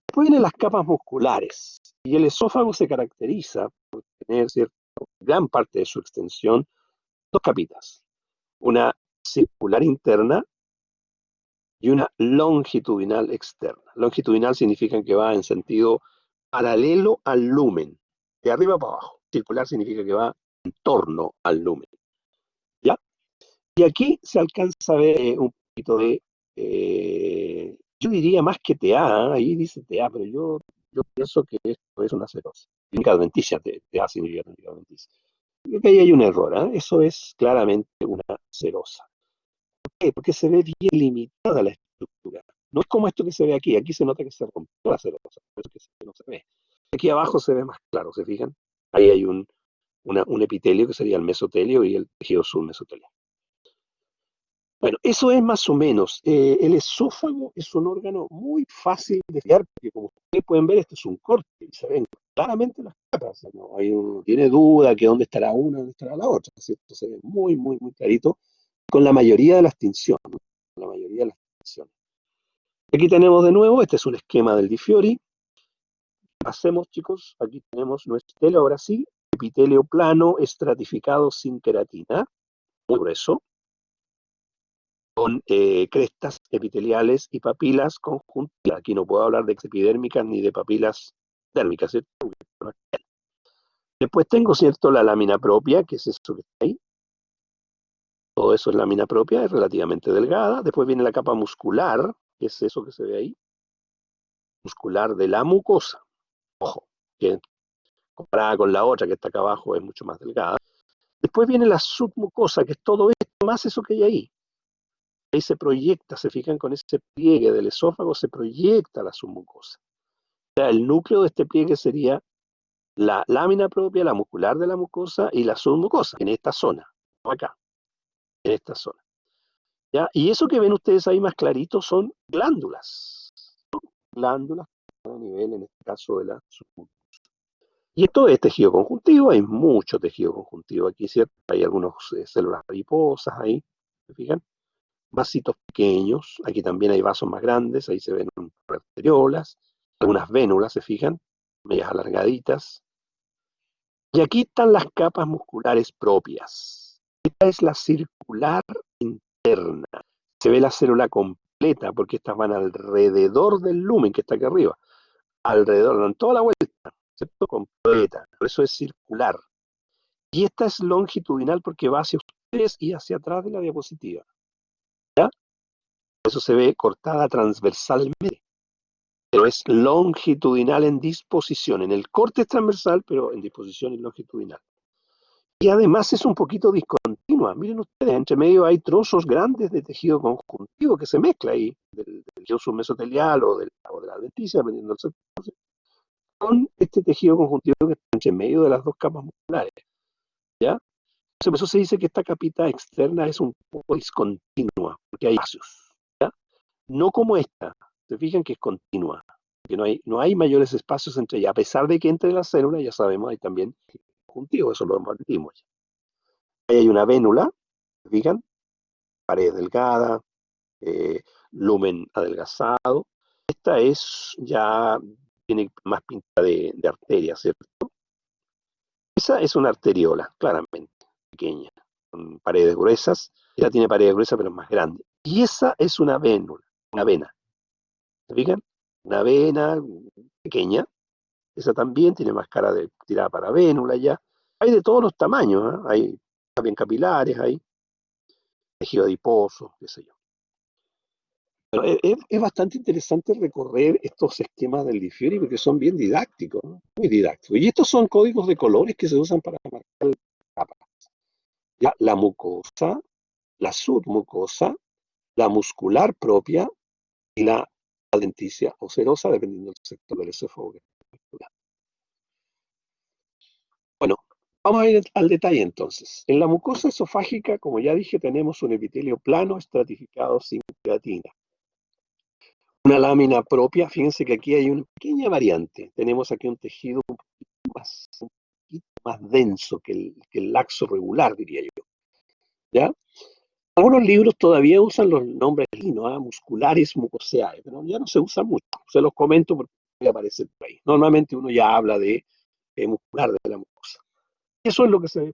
Después vienen las capas musculares. Y el esófago se caracteriza por tener, ¿cierto?, gran parte de su extensión, dos capitas. Una circular interna y una longitudinal externa. Longitudinal significa que va en sentido paralelo al lumen, de arriba para abajo. Circular significa que va en torno al lumen, ¿ya? Y aquí se alcanza a ver un poquito de, yo diría más que TA, ahí dice TA, pero yo pienso que esto es una cerosa. Clínica adventicia, TA significa clínica adventicia. Creo que ahí hay un error, ¿eh? Eso es claramente una cerosa. ¿Por qué? Porque se ve bien limitada la estructura. No es como esto que se ve aquí. Aquí se nota que se rompió la cerosa, por eso que no se ve. Aquí abajo se ve más claro, ¿se fijan? Ahí hay un epitelio que sería el mesotelio y el tejido submesotelio. Bueno, eso es más o menos. El esófago es un órgano muy fácil de estudiar, porque como ustedes pueden ver, este es un corte y se ven claramente las capas. O sea, no hay uno tiene duda que dónde estará una, dónde estará la otra, ¿cierto? Se ve muy, muy, muy clarito con la mayoría de las tinciones, ¿no? Con la mayoría de las tinciones. Aquí tenemos de nuevo, este es un esquema del Di Fiori. Hacemos, chicos, aquí tenemos nuestro epitelio, ahora sí, epitelio plano estratificado sin queratina, muy grueso, con crestas epiteliales y papilas conjuntivas. Aquí no puedo hablar de epidérmicas ni de papilas térmicas, ¿cierto? Después tengo, ¿cierto?, la lámina propia, que es eso que está ahí. Todo eso es lámina propia, es relativamente delgada. Después viene la capa muscular, que es eso que se ve ahí, muscular de la mucosa. Ojo, que comparada con la otra que está acá abajo es mucho más delgada. Después viene la submucosa, que es todo esto más eso que hay ahí. Ahí se proyecta, se fijan con ese pliegue del esófago, se proyecta la submucosa. O sea, el núcleo de este pliegue sería la lámina propia, la muscular de la mucosa y la submucosa, en esta zona, acá, en esta zona. ¿Ya? Y eso que ven ustedes ahí más clarito son glándulas. Glándulas a nivel, en este caso, de la submucosa. Y esto es tejido conjuntivo, hay mucho tejido conjuntivo aquí, ¿cierto? Hay algunas células adiposas ahí, ¿se fijan? Vasitos pequeños, aquí también hay vasos más grandes, ahí se ven arteriolas, algunas vénulas, ¿se fijan? Medias alargaditas. Y aquí están las capas musculares propias. Esta es la circular interna. Se ve la célula completa porque estas van alrededor del lumen que está aquí arriba. Alrededor, dan toda la vuelta, ¿cierto? Completa. Por eso es circular. Y esta es longitudinal porque va hacia ustedes y hacia atrás de la diapositiva. ¿Ya? Por eso se ve cortada transversalmente. Pero es longitudinal en disposición. En el corte es transversal, pero en disposición es longitudinal. Y además es un poquito discontinua. Miren ustedes, entre medio hay trozos grandes de tejido conjuntivo que se mezcla ahí, del tejido submesotelial o de la adventicia, dependiendo del sector, con este tejido conjuntivo que está entre medio de las dos capas musculares. ¿Ya? Por eso se dice que esta capita externa es un poco discontinua, porque hay espacios. ¿Ya? No como esta. Se fijan que es continua, que no hay mayores espacios entre ellas. A pesar de que entre las células, ya sabemos, hay también conjuntivo, eso lo advertimos. Ahí hay una vénula, ¿se fijan? Pared delgada, lumen adelgazado. Esta tiene más pinta de arteria, ¿cierto? Esa es una arteriola, claramente, pequeña, con paredes gruesas. Esta tiene paredes gruesas, pero es más grande. Y esa es una vénula, una vena. ¿Se fijan? Una vena pequeña. Esa también tiene más cara de tirada para vénula ya. Hay de todos los tamaños, ¿eh? Hay también capilares, hay tejido adiposo, qué sé yo. Pero es bastante interesante recorrer estos esquemas del Di Fiori porque son bien didácticos, ¿no? Muy didácticos. Y estos son códigos de colores que se usan para marcar capas. Ya, la mucosa, la submucosa, la muscular propia y la adventicia o serosa, dependiendo del sector del esófago que esté estudiando. Bueno, vamos a ir al detalle entonces. En la mucosa esofágica, como ya dije, tenemos un epitelio plano estratificado sin queratina. Una lámina propia, fíjense que aquí hay una pequeña variante. Tenemos aquí un tejido un poquito más denso que el laxo regular, diría yo. ¿Ya? Algunos libros todavía usan los nombres latinos, musculares mucoseae, pero ya no se usa mucho. Se los comento porque aparece por ahí. Normalmente uno ya habla de muscular de la mucosa. Eso es lo que se ve,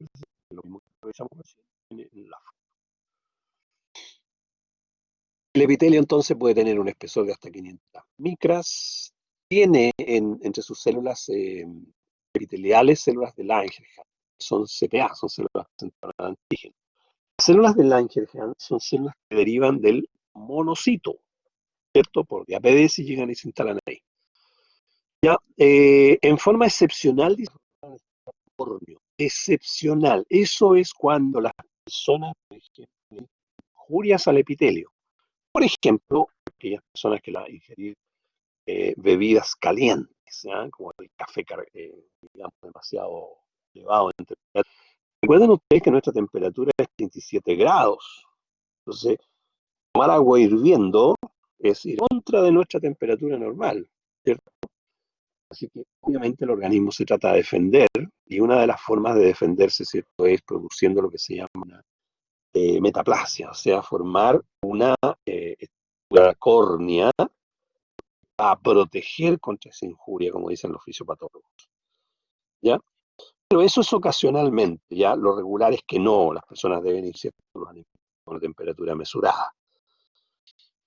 lo mismo que revisamos recién en la foto. El epitelio entonces puede tener un espesor de hasta 500 micras. Tiene entre sus células epiteliales células de Langerhans. son CPA, son células presentadoras de antígeno. Las células de Langerhans son células que derivan del monocito, ¿cierto? Por vía PDS y llegan y se instalan ahí. Ya, en forma excepcional, dice córneo, excepcional. Eso es cuando las personas, por ejemplo, injurias al epitelio. Por ejemplo, aquellas personas que la ingerir bebidas calientes, ¿ya? Como el café, digamos, demasiado elevado en temperatura. Recuerden ustedes que nuestra temperatura es 37 grados. Entonces, tomar agua hirviendo es ir contra de nuestra temperatura normal, ¿cierto? Así que obviamente el organismo se trata de defender y una de las formas de defenderse, ¿cierto?, es produciendo lo que se llama una metaplasia, o sea, formar una estructura córnea a proteger contra esa injuria, como dicen los fisiopatólogos, ¿ya? Pero eso es ocasionalmente, ¿ya? Lo regular es que no, las personas deben ir, ¿cierto?, con una temperatura mesurada.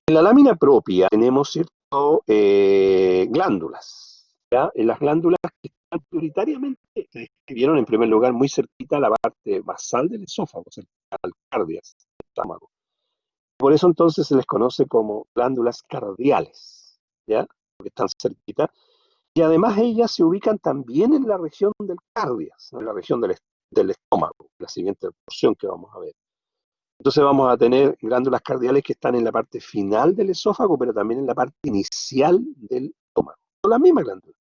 En la lámina propia tenemos, ¿cierto?, glándulas, ¿ya? En las glándulas que están prioritariamente, se describieron en primer lugar muy cerquita a la parte basal del esófago, cerca al cardias, del estómago. Por eso entonces se les conoce como glándulas cardiales, ¿ya? Porque están cerquita. Y además ellas se ubican también en la región del cardias, ¿no?, en la región del estómago, la siguiente porción que vamos a ver. Entonces vamos a tener glándulas cardiales que están en la parte final del esófago, pero también en la parte inicial del estómago. Son las mismas glándulas,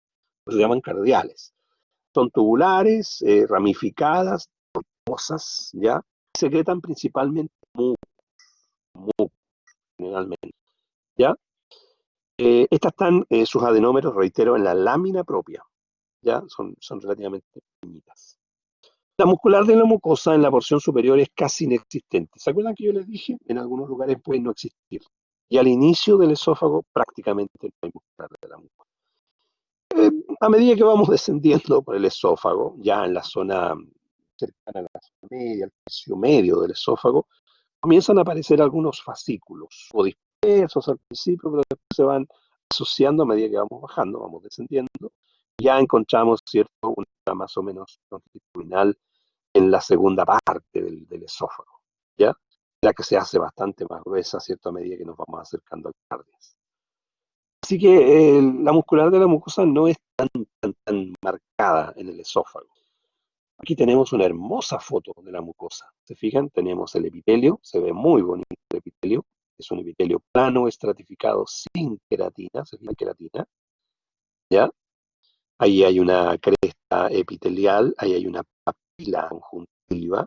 se llaman cardiales. Son tubulares, ramificadas, tortuosas, ¿ya? Secretan principalmente muco, generalmente, ¿ya? Estas están, sus adenómeros, reitero, en la lámina propia, ¿ya? Son relativamente pequeñitas. La muscular de la mucosa en la porción superior es casi inexistente. ¿Se acuerdan que yo les dije? En algunos lugares puede no existir. Y al inicio del esófago prácticamente no hay muscular de la mucosa. A medida que vamos descendiendo por el esófago, ya en la zona cercana a la zona media, al tercio medio del esófago, comienzan a aparecer algunos fascículos, o dispersos al principio, pero después se van asociando a medida que vamos bajando, vamos descendiendo. Ya encontramos, ¿cierto?, una más o menos longitudinal en la segunda parte del esófago, ¿ya? La que se hace bastante más gruesa, ¿cierto?, a medida que nos vamos acercando al cardias. Así que la muscular de la mucosa no es tan marcada en el esófago. Aquí tenemos una hermosa foto de la mucosa. ¿Se fijan? Tenemos el epitelio, se ve muy bonito el epitelio. Es un epitelio plano, estratificado, sin queratina, ¿se fijan? Queratina, ¿ya? Ahí hay una cresta epitelial, ahí hay una papila conjuntiva.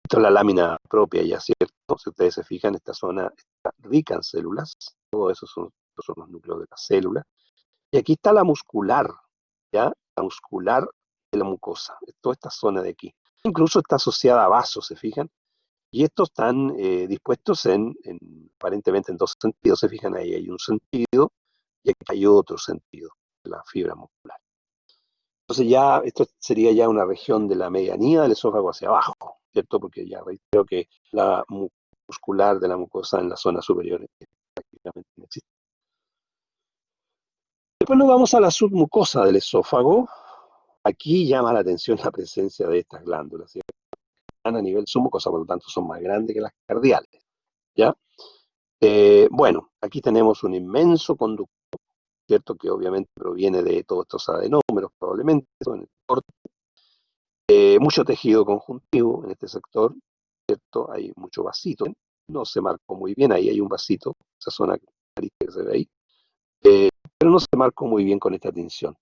Esto es la lámina propia, ya, ¿cierto? Si ustedes se fijan, esta zona está rica en células. Todos esos son los núcleos de la célula. Y aquí está la muscular, ¿ya? La muscular de la mucosa, toda esta zona de aquí. Incluso está asociada a vasos, ¿se fijan? Y estos están dispuestos aparentemente en dos sentidos. ¿Se fijan? Ahí hay un sentido y aquí hay otro sentido de la fibra muscular. Entonces ya, esto sería ya una región de la medianía del esófago hacia abajo, ¿cierto? Porque ya reitero que la muscular de la mucosa en la zona superior es prácticamente inexistente. Después nos vamos a la submucosa del esófago. Aquí llama la atención la presencia de estas glándulas, ¿cierto? Están a nivel submucosa, por lo tanto son más grandes que las cardiales, ¿ya? Bueno, aquí tenemos un inmenso conducto, ¿cierto?, que obviamente proviene de todos estos adenómeros, probablemente, en el corte. Mucho tejido conjuntivo en este sector, ¿cierto? Hay mucho vasito, no se marcó muy bien, ahí hay un vasito, esa zona que se ve ahí, pero no se marcó muy bien con esta tinción.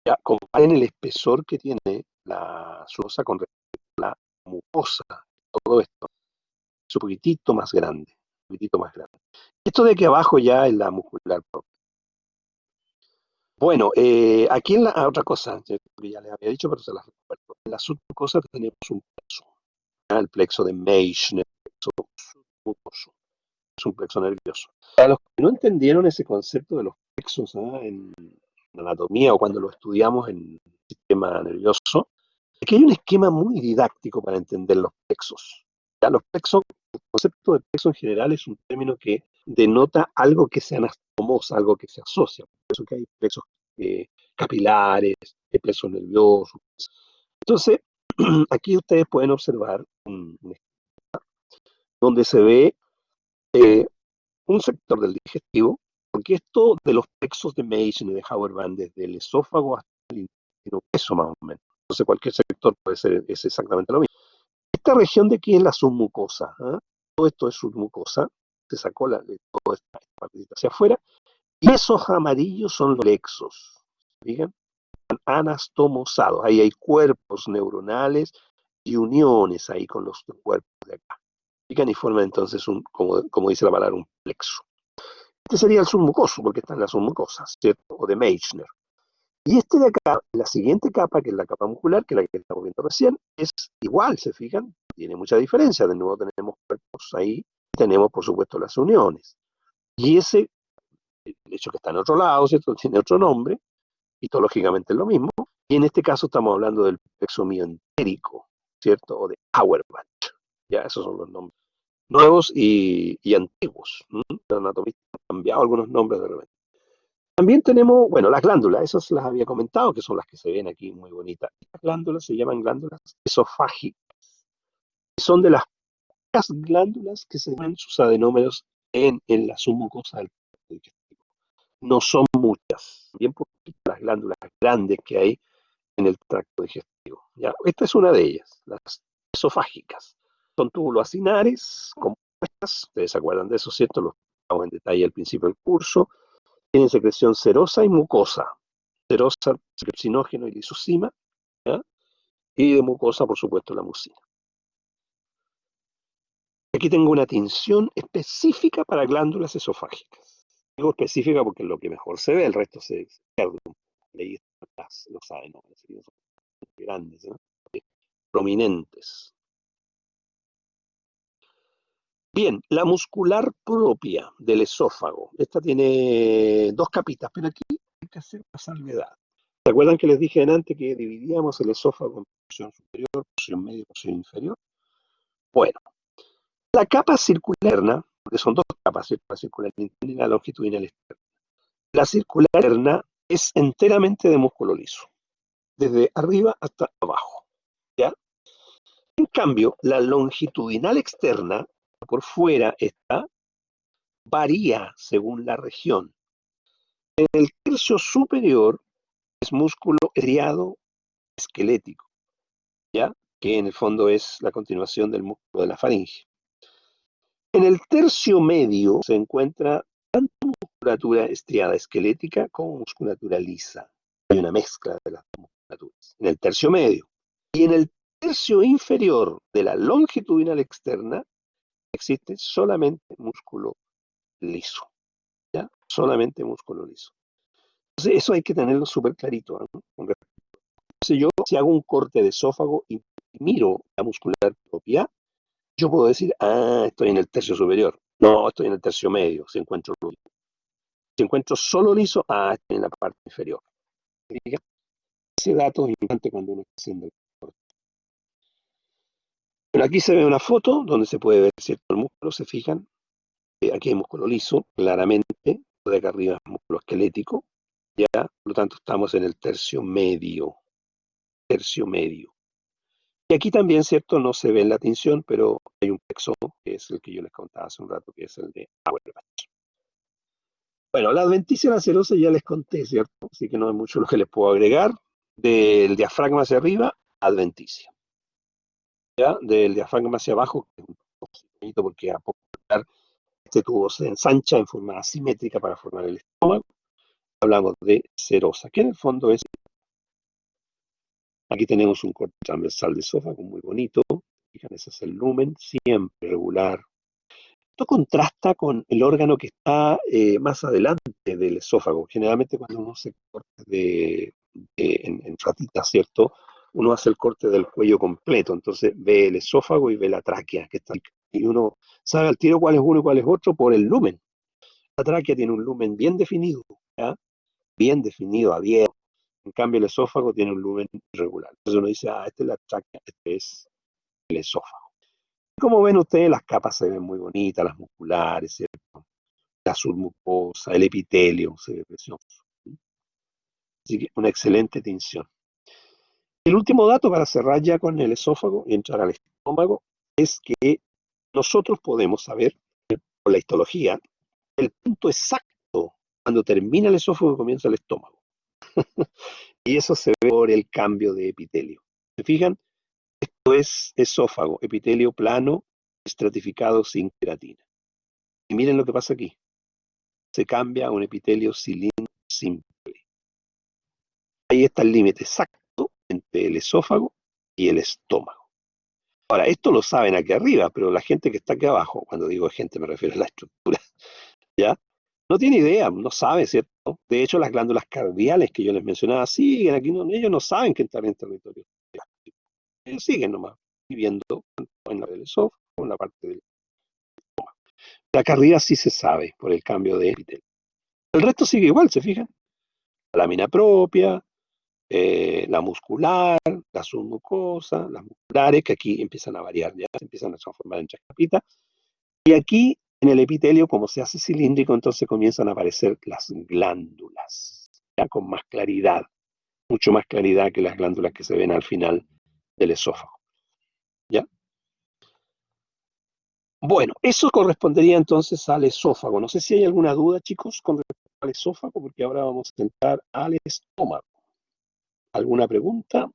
Ya, comparen el espesor que tiene la submucosa con respecto a la mucosa, todo esto es un poquitito más grande, un poquitito más grande. Esto de aquí abajo ya es la muscular propia. Bueno, aquí en otra cosa, que ya les había dicho, pero se las recuerdo. En la submucosa tenemos un plexo, ¿ya? El plexo de Meissner, plexo submucoso, es un plexo nervioso. Para los que no entendieron ese concepto de los plexos, ¿ah?, en anatomía o cuando lo estudiamos en el sistema nervioso, aquí hay un esquema muy didáctico para entender los plexos. ¿Ya? Los plexos, el concepto de plexo en general es un término que denota algo que se anastomosa, algo que se asocia. Por eso que hay plexos capilares, plexos nerviosos. Entonces, aquí ustedes pueden observar donde se ve eh, un sector del digestivo, porque esto de los plexos de Meissner y de Hauer van desde el esófago hasta el intestino grueso, más o menos. Entonces, cualquier sector puede ser es exactamente lo mismo. Esta región de aquí es la submucosa. ¿Ah? Todo esto es submucosa. Se sacó toda esta partecita hacia afuera. Y esos amarillos son los plexos. Digan, anastomosados. Ahí hay cuerpos neuronales y uniones ahí con los cuerpos de acá. Y forman entonces, como dice la palabra, un plexo. Este sería el submucoso, porque está en la submucosa, ¿cierto? O de Meissner. Y este de acá, la siguiente capa, que es la capa muscular, que es la que estamos viendo recién, es igual, ¿se fijan? Tiene mucha diferencia. De nuevo tenemos cuerpos ahí, y tenemos, por supuesto, las uniones. Y ese, el hecho que está en otro lado, ¿cierto? Tiene otro nombre, histológicamente es lo mismo. Y en este caso estamos hablando del plexo mientérico, ¿cierto? O de Auerbach. Ya, esos son los nombres nuevos y antiguos. Los anatomistas han cambiado algunos nombres de repente. También tenemos, bueno, las glándulas, esas las había comentado, que son las que se ven aquí muy bonitas. Estas glándulas se llaman glándulas esofágicas. Son de las pocas glándulas que se ven sus adenómeros en la submucosa del tracto digestivo. No son muchas, bien poquitas las glándulas grandes que hay en el tracto digestivo. ¿Ya? Esta es una de ellas, las esofágicas. Son túbulos acinares, compuestas, ustedes se acuerdan de eso, ¿cierto? Lo explicamos en detalle al principio del curso. Tienen secreción serosa y mucosa. Serosa, secrecinógeno y lisocima, ¿ya? Y de mucosa, por supuesto, la mucina. Aquí tengo una tinción específica para glándulas esofágicas. Digo específica porque es lo que mejor se ve, el resto se pierde un poco. Ahí lo saben, ¿no? Son grandes, ¿no? Prominentes. Bien, la muscular propia del esófago. Esta tiene dos capitas, pero aquí hay que hacer una salvedad. ¿Se acuerdan que les dije antes que dividíamos el esófago en porción superior, porción media y porción inferior? Bueno, la capa circular, porque son dos capas, ¿cierto? La circular interna y la longitudinal externa. La circular interna es enteramente de músculo liso, desde arriba hasta abajo, ¿ya? En cambio, la longitudinal externa, por fuera está, varía según la región. En el tercio superior es músculo estriado esquelético, ¿ya? Que en el fondo es la continuación del músculo de la faringe. En el tercio medio se encuentra tanto musculatura estriada esquelética como musculatura lisa. Hay una mezcla de las musculaturas en el tercio medio. Y en el tercio inferior de la longitudinal externa existe solamente músculo liso, ¿ya? Solamente músculo liso. Entonces, eso hay que tenerlo súper clarito, ¿no? Entonces, yo, si hago un corte de esófago y miro la muscular propia, yo puedo decir, estoy en el tercio superior. No, estoy en el tercio medio, si encuentro liso. Si encuentro solo liso, estoy en la parte inferior. Ese dato es importante cuando uno está haciendo el corte. Bueno, aquí se ve una foto donde se puede ver cierto el músculo, se fijan. Aquí hay músculo liso, claramente. De acá arriba es músculo esquelético. Ya, por lo tanto, estamos en el tercio medio. Tercio medio. Y aquí también, ¿cierto? No se ve en la tinción, pero hay un plexo, que es el que yo les contaba hace un rato, que es el de Auerbach. Bueno, la adventicia lacerosa ya les conté, ¿cierto? Así que no hay mucho lo que les puedo agregar. Del diafragma hacia arriba, adventicia. ¿Ya? Del diafragma hacia abajo, que es un poquito porque a poco este tubo se ensancha en forma asimétrica para formar el estómago. Hablamos de serosa, que en el fondo es. Aquí tenemos un corte transversal de esófago muy bonito. Fíjense, ese es el lumen, siempre regular. Esto contrasta con el órgano que está más adelante del esófago. Generalmente cuando uno hace cortes en ratitas, ¿cierto? Uno hace el corte del cuello completo, entonces ve el esófago y ve la tráquea que está ahí. Y uno sabe al tiro cuál es uno y cuál es otro por el lumen. La tráquea tiene un lumen bien definido, ¿ya? Bien definido, abierto. En cambio el esófago tiene un lumen irregular. Entonces uno dice, esta es la tráquea, este es el esófago. Como ven ustedes, las capas se ven muy bonitas, las musculares, ¿cierto? La submucosa, el epitelio, se ve precioso. Así que una excelente tinción. El último dato para cerrar ya con el esófago y entrar al estómago es que nosotros podemos saber, con la histología, el punto exacto cuando termina el esófago y comienza el estómago. Y eso se ve por el cambio de epitelio. ¿Se fijan? Esto es esófago, epitelio plano, estratificado sin queratina. Y miren lo que pasa aquí. Se cambia a un epitelio cilíndrico simple. Ahí está el límite exacto entre el esófago y el estómago. Ahora, esto lo saben aquí arriba, pero la gente que está aquí abajo, cuando digo gente me refiero a la estructura, ¿ya? No tiene idea, no sabe, ¿cierto? De hecho, las glándulas cardiales que yo les mencionaba siguen aquí, ellos no saben que están en territorio gástrico. Ellos siguen nomás viviendo en la del esófago, en la parte del... La acá arriba sí se sabe por el cambio de epitelio. El resto sigue igual, ¿se fijan? La lámina propia, la muscular, la submucosa, las musculares, que aquí empiezan a variar, ya se empiezan a transformar en tres capitas. Y aquí, en el epitelio, como se hace cilíndrico, entonces comienzan a aparecer las glándulas, ya con más claridad, mucho más claridad que las glándulas que se ven al final del esófago. ¿Ya? Bueno, eso correspondería entonces al esófago. No sé si hay alguna duda, chicos, con respecto al esófago, porque ahora vamos a entrar al estómago. ¿Alguna pregunta?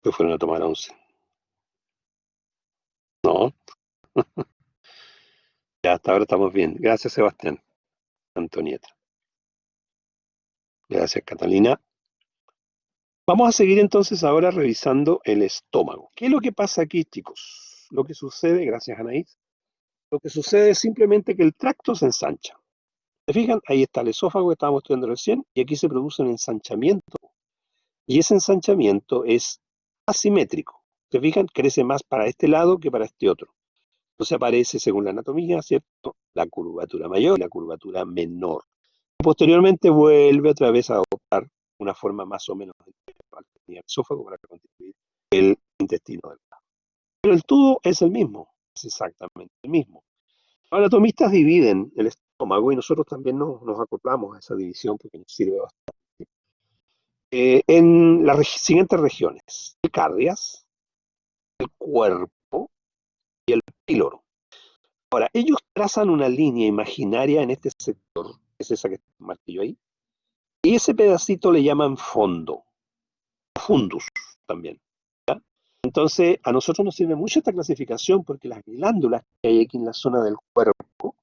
Pues fueron a tomar 11. No, ya hasta ahora estamos bien. Gracias, Sebastián. Antonieta. Gracias, Catalina. Vamos a seguir entonces ahora revisando el estómago. ¿Qué es lo que pasa aquí, chicos? Lo que sucede, gracias, Anaís, lo que sucede es simplemente que el tracto se ensancha. ¿Se fijan? Ahí está el esófago que estábamos estudiando recién, y aquí se produce un ensanchamiento. Y ese ensanchamiento es asimétrico. ¿Se fijan? Crece más para este lado que para este otro. Entonces aparece, según la anatomía, ¿cierto? La curvatura mayor y la curvatura menor. Posteriormente vuelve otra vez a adoptar una forma más o menos del esófago para constituir el intestino delgado. Pero el tubo es el mismo, es exactamente el mismo. Los anatomistas dividen el estómago y nosotros también nos acoplamos a esa división porque nos sirve bastante. En las siguientes regiones: el cardias, el cuerpo y el píloro. Ahora, ellos trazan una línea imaginaria en este sector, que es esa que está el martillo ahí, y ese pedacito le llaman fondo, fundus también. ¿Ya? Entonces, a nosotros nos sirve mucho esta clasificación porque las glándulas que hay aquí en la zona del cuerpo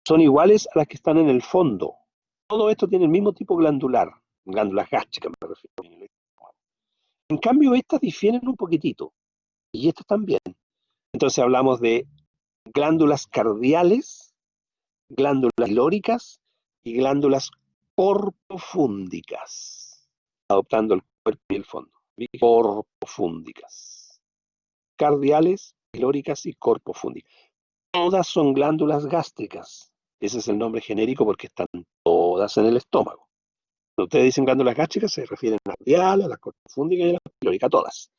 son iguales a las que están en el fondo. Todo esto tiene el mismo tipo glandular, glándulas gástricas me refiero. En cambio, estas difieren un poquitito, y estas también. Entonces hablamos de glándulas cardiales, glándulas pilóricas y glándulas corpofúndicas, adoptando el cuerpo y el fondo. Corpofúndicas, cardiales, pilóricas y corpofúndicas. Todas son glándulas gástricas. Ese es el nombre genérico porque están todas en el estómago. Cuando ustedes dicen glándulas gástricas, se refieren a las cardiales, a las corpofúndicas y a las pilóricas, todas.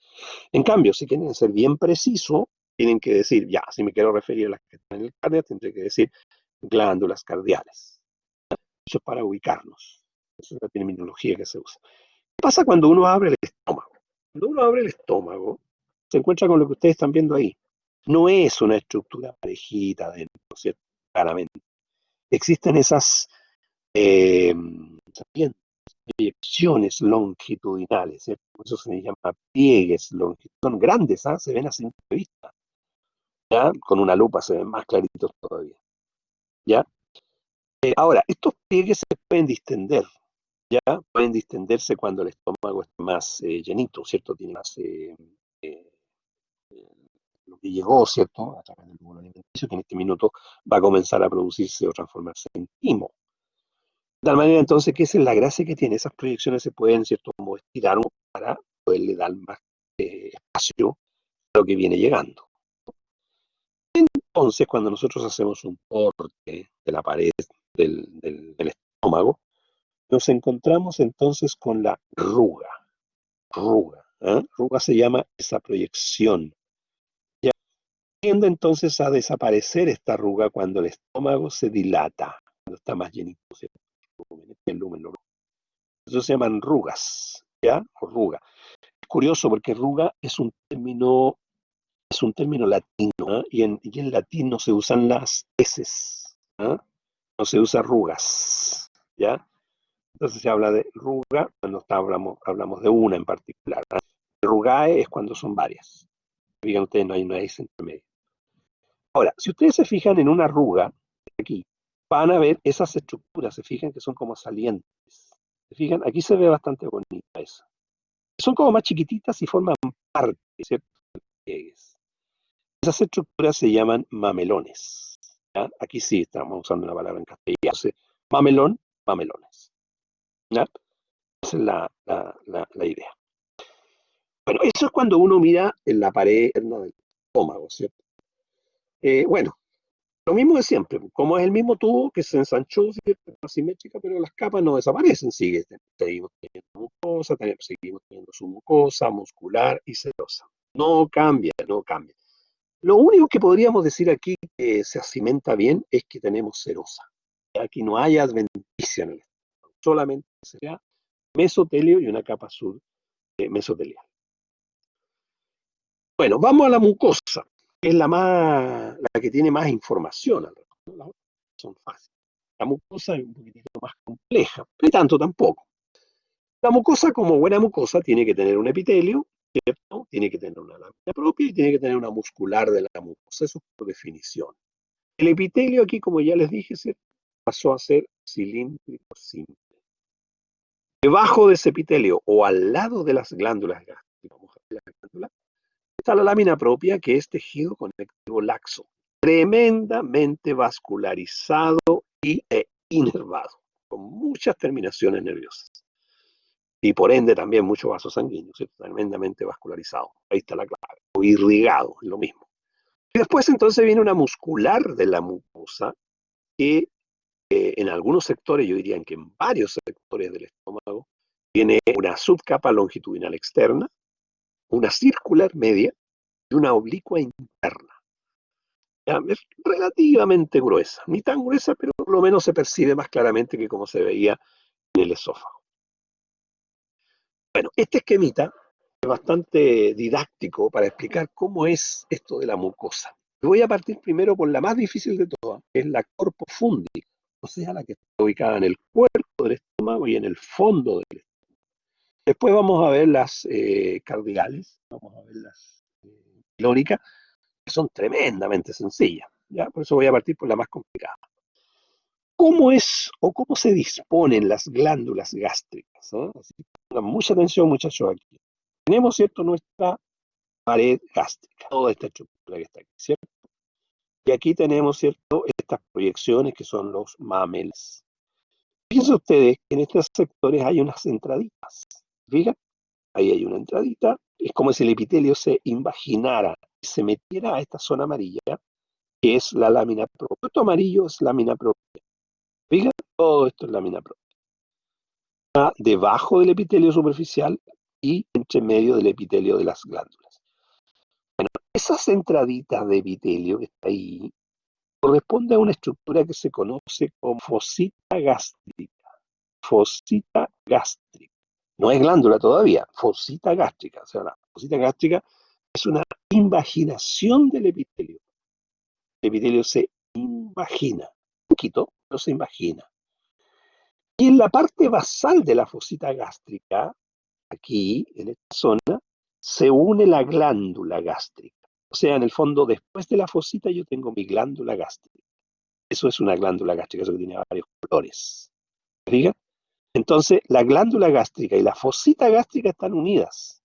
En cambio, si quieren ser bien preciso, tienen que decir, ya, si me quiero referir a las que están en el cardio, tendré que decir glándulas cardiales. Eso es para ubicarnos. Esa es la terminología que se usa. ¿Qué pasa cuando uno abre el estómago? Cuando uno abre el estómago, se encuentra con lo que ustedes están viendo ahí. No es una estructura parejita dentro, ¿cierto? Claramente. Existen esas eh, proyecciones longitudinales, ¿cierto? Por eso se les llama pliegues longitudinales. Son grandes, ¿ah? Se ven a simple vista. ¿Ya? Con una lupa se ven más claritos todavía. ¿Ya? Ahora, estos pliegues se pueden distender. ¿Ya? Pueden distenderse cuando el estómago está más llenito, ¿cierto? Tiene más eh, lo que llegó, ¿cierto? A través del túbulo alimenticio, que en este minuto va a comenzar a producirse o transformarse en timo. De tal manera entonces que esa es la gracia que tiene. Esas proyecciones se pueden, ¿cierto?, como estirar para poderle dar más espacio a lo que viene llegando. Entonces, cuando nosotros hacemos un corte de la pared del estómago, nos encontramos entonces con la ruga. Ruga. ¿Eh? Ruga se llama esa proyección. Ya tiende entonces a desaparecer esta arruga cuando el estómago se dilata, cuando está más llenito, ¿cierto? El lumen, Eso se llaman rugas, ¿ya? O ruga. Es curioso porque ruga es un término latino, ¿ah? Y en latín no se usan las eses, ¿ah? No se usa rugas, ¿ya? Entonces se habla de ruga cuando hablamos de una en particular, ¿ah? Rugae es cuando son varias. Fíjense ustedes, no hay una S entre medio. Ahora, si ustedes se fijan en una arruga, aquí, van a ver esas estructuras, se fijan que son como salientes. Se fijan, aquí se ve bastante bonita esa. Son como más chiquititas y forman parte, ¿cierto? Pliegues. Esas estructuras se llaman mamelones. ¿Ya? Aquí sí estamos usando una palabra en castellano. Entonces, mamelón, mamelones. ¿Ya? Esa es la idea. Bueno, eso es cuando uno mira en la pared interna del estómago, ¿cierto? Bueno, lo mismo de siempre, como es el mismo tubo que se ensanchó, ¿cierto? Asimétrica, pero las capas no desaparecen, seguimos teniendo mucosa, seguimos teniendo submucosa, muscular y serosa. No cambia, no cambia. Lo único que podríamos decir aquí que se acimenta bien es que tenemos serosa. Aquí no hay adventicia en el estómago, solamente sería mesotelio y una capa sur mesotelial. Bueno, vamos a la mucosa, que es la que tiene más información al respecto. Las otras son fáciles. La mucosa es un poquitito más compleja, pero tanto tampoco. La mucosa, como buena mucosa, tiene que tener un epitelio, ¿cierto? Tiene que tener una lámina propia y tiene que tener una muscular de la mucosa. Eso es por definición. El epitelio aquí, como ya les dije, ¿cierto? Pasó a ser cilíndrico simple. Debajo de ese epitelio o al lado de las glándulas gástricas, vamos a ver las glándulas, está la lámina propia, que es tejido conectivo laxo, tremendamente vascularizado e inervado, con muchas terminaciones nerviosas. Y por ende también muchos vasos sanguíneos, ¿cierto? Tremendamente vascularizado. Ahí está la clave. O irrigado, es lo mismo. Y después entonces viene una muscular de la mucosa que en algunos sectores, yo diría que en varios sectores del estómago, tiene una subcapa longitudinal externa, una circular media y una oblicua interna. Ya, es relativamente gruesa, ni tan gruesa, pero por lo menos se percibe más claramente que como se veía en el esófago. Bueno, este esquemita es bastante didáctico para explicar cómo es esto de la mucosa. Voy a partir primero por la más difícil de todas, que es la corpo fundi, o sea, la que está ubicada en el cuerpo del estómago y en el fondo del estómago. Después vamos a ver las cardiales, vamos a ver las pilóricas, que son tremendamente sencillas. ¿Ya? Por eso voy a partir por la más complicada. ¿Cómo es o cómo se disponen las glándulas gástricas? Así que pongan mucha atención, muchachos, aquí. Tenemos, ¿cierto?, nuestra pared gástrica, toda esta estructura que está aquí, ¿cierto? Y aquí tenemos, ¿cierto?, estas proyecciones que son los mamelos. Fíjense ustedes que en estos sectores hay unas entraditas. ¿Fíjense? Ahí hay una entradita. Es como si el epitelio se invaginara, se metiera a esta zona amarilla, que es la lámina propia. Esto amarillo es lámina propia. Fíjense, todo esto es lámina propia. Está debajo del epitelio superficial y entre medio del epitelio de las glándulas. Bueno, esas entraditas de epitelio que está ahí corresponde a una estructura que se conoce como fosita gástrica. Fosita gástrica. No es glándula todavía, fosita gástrica. O sea, la fosita gástrica es una invaginación del epitelio. El epitelio se invagina, un poquito, pero se invagina. Y en la parte basal de la fosita gástrica, aquí, en esta zona, se une la glándula gástrica. O sea, en el fondo, después de la fosita yo tengo mi glándula gástrica. Eso es una glándula gástrica, eso que tiene varios colores. ¿Fíjate? Entonces, la glándula gástrica y la fosita gástrica están unidas.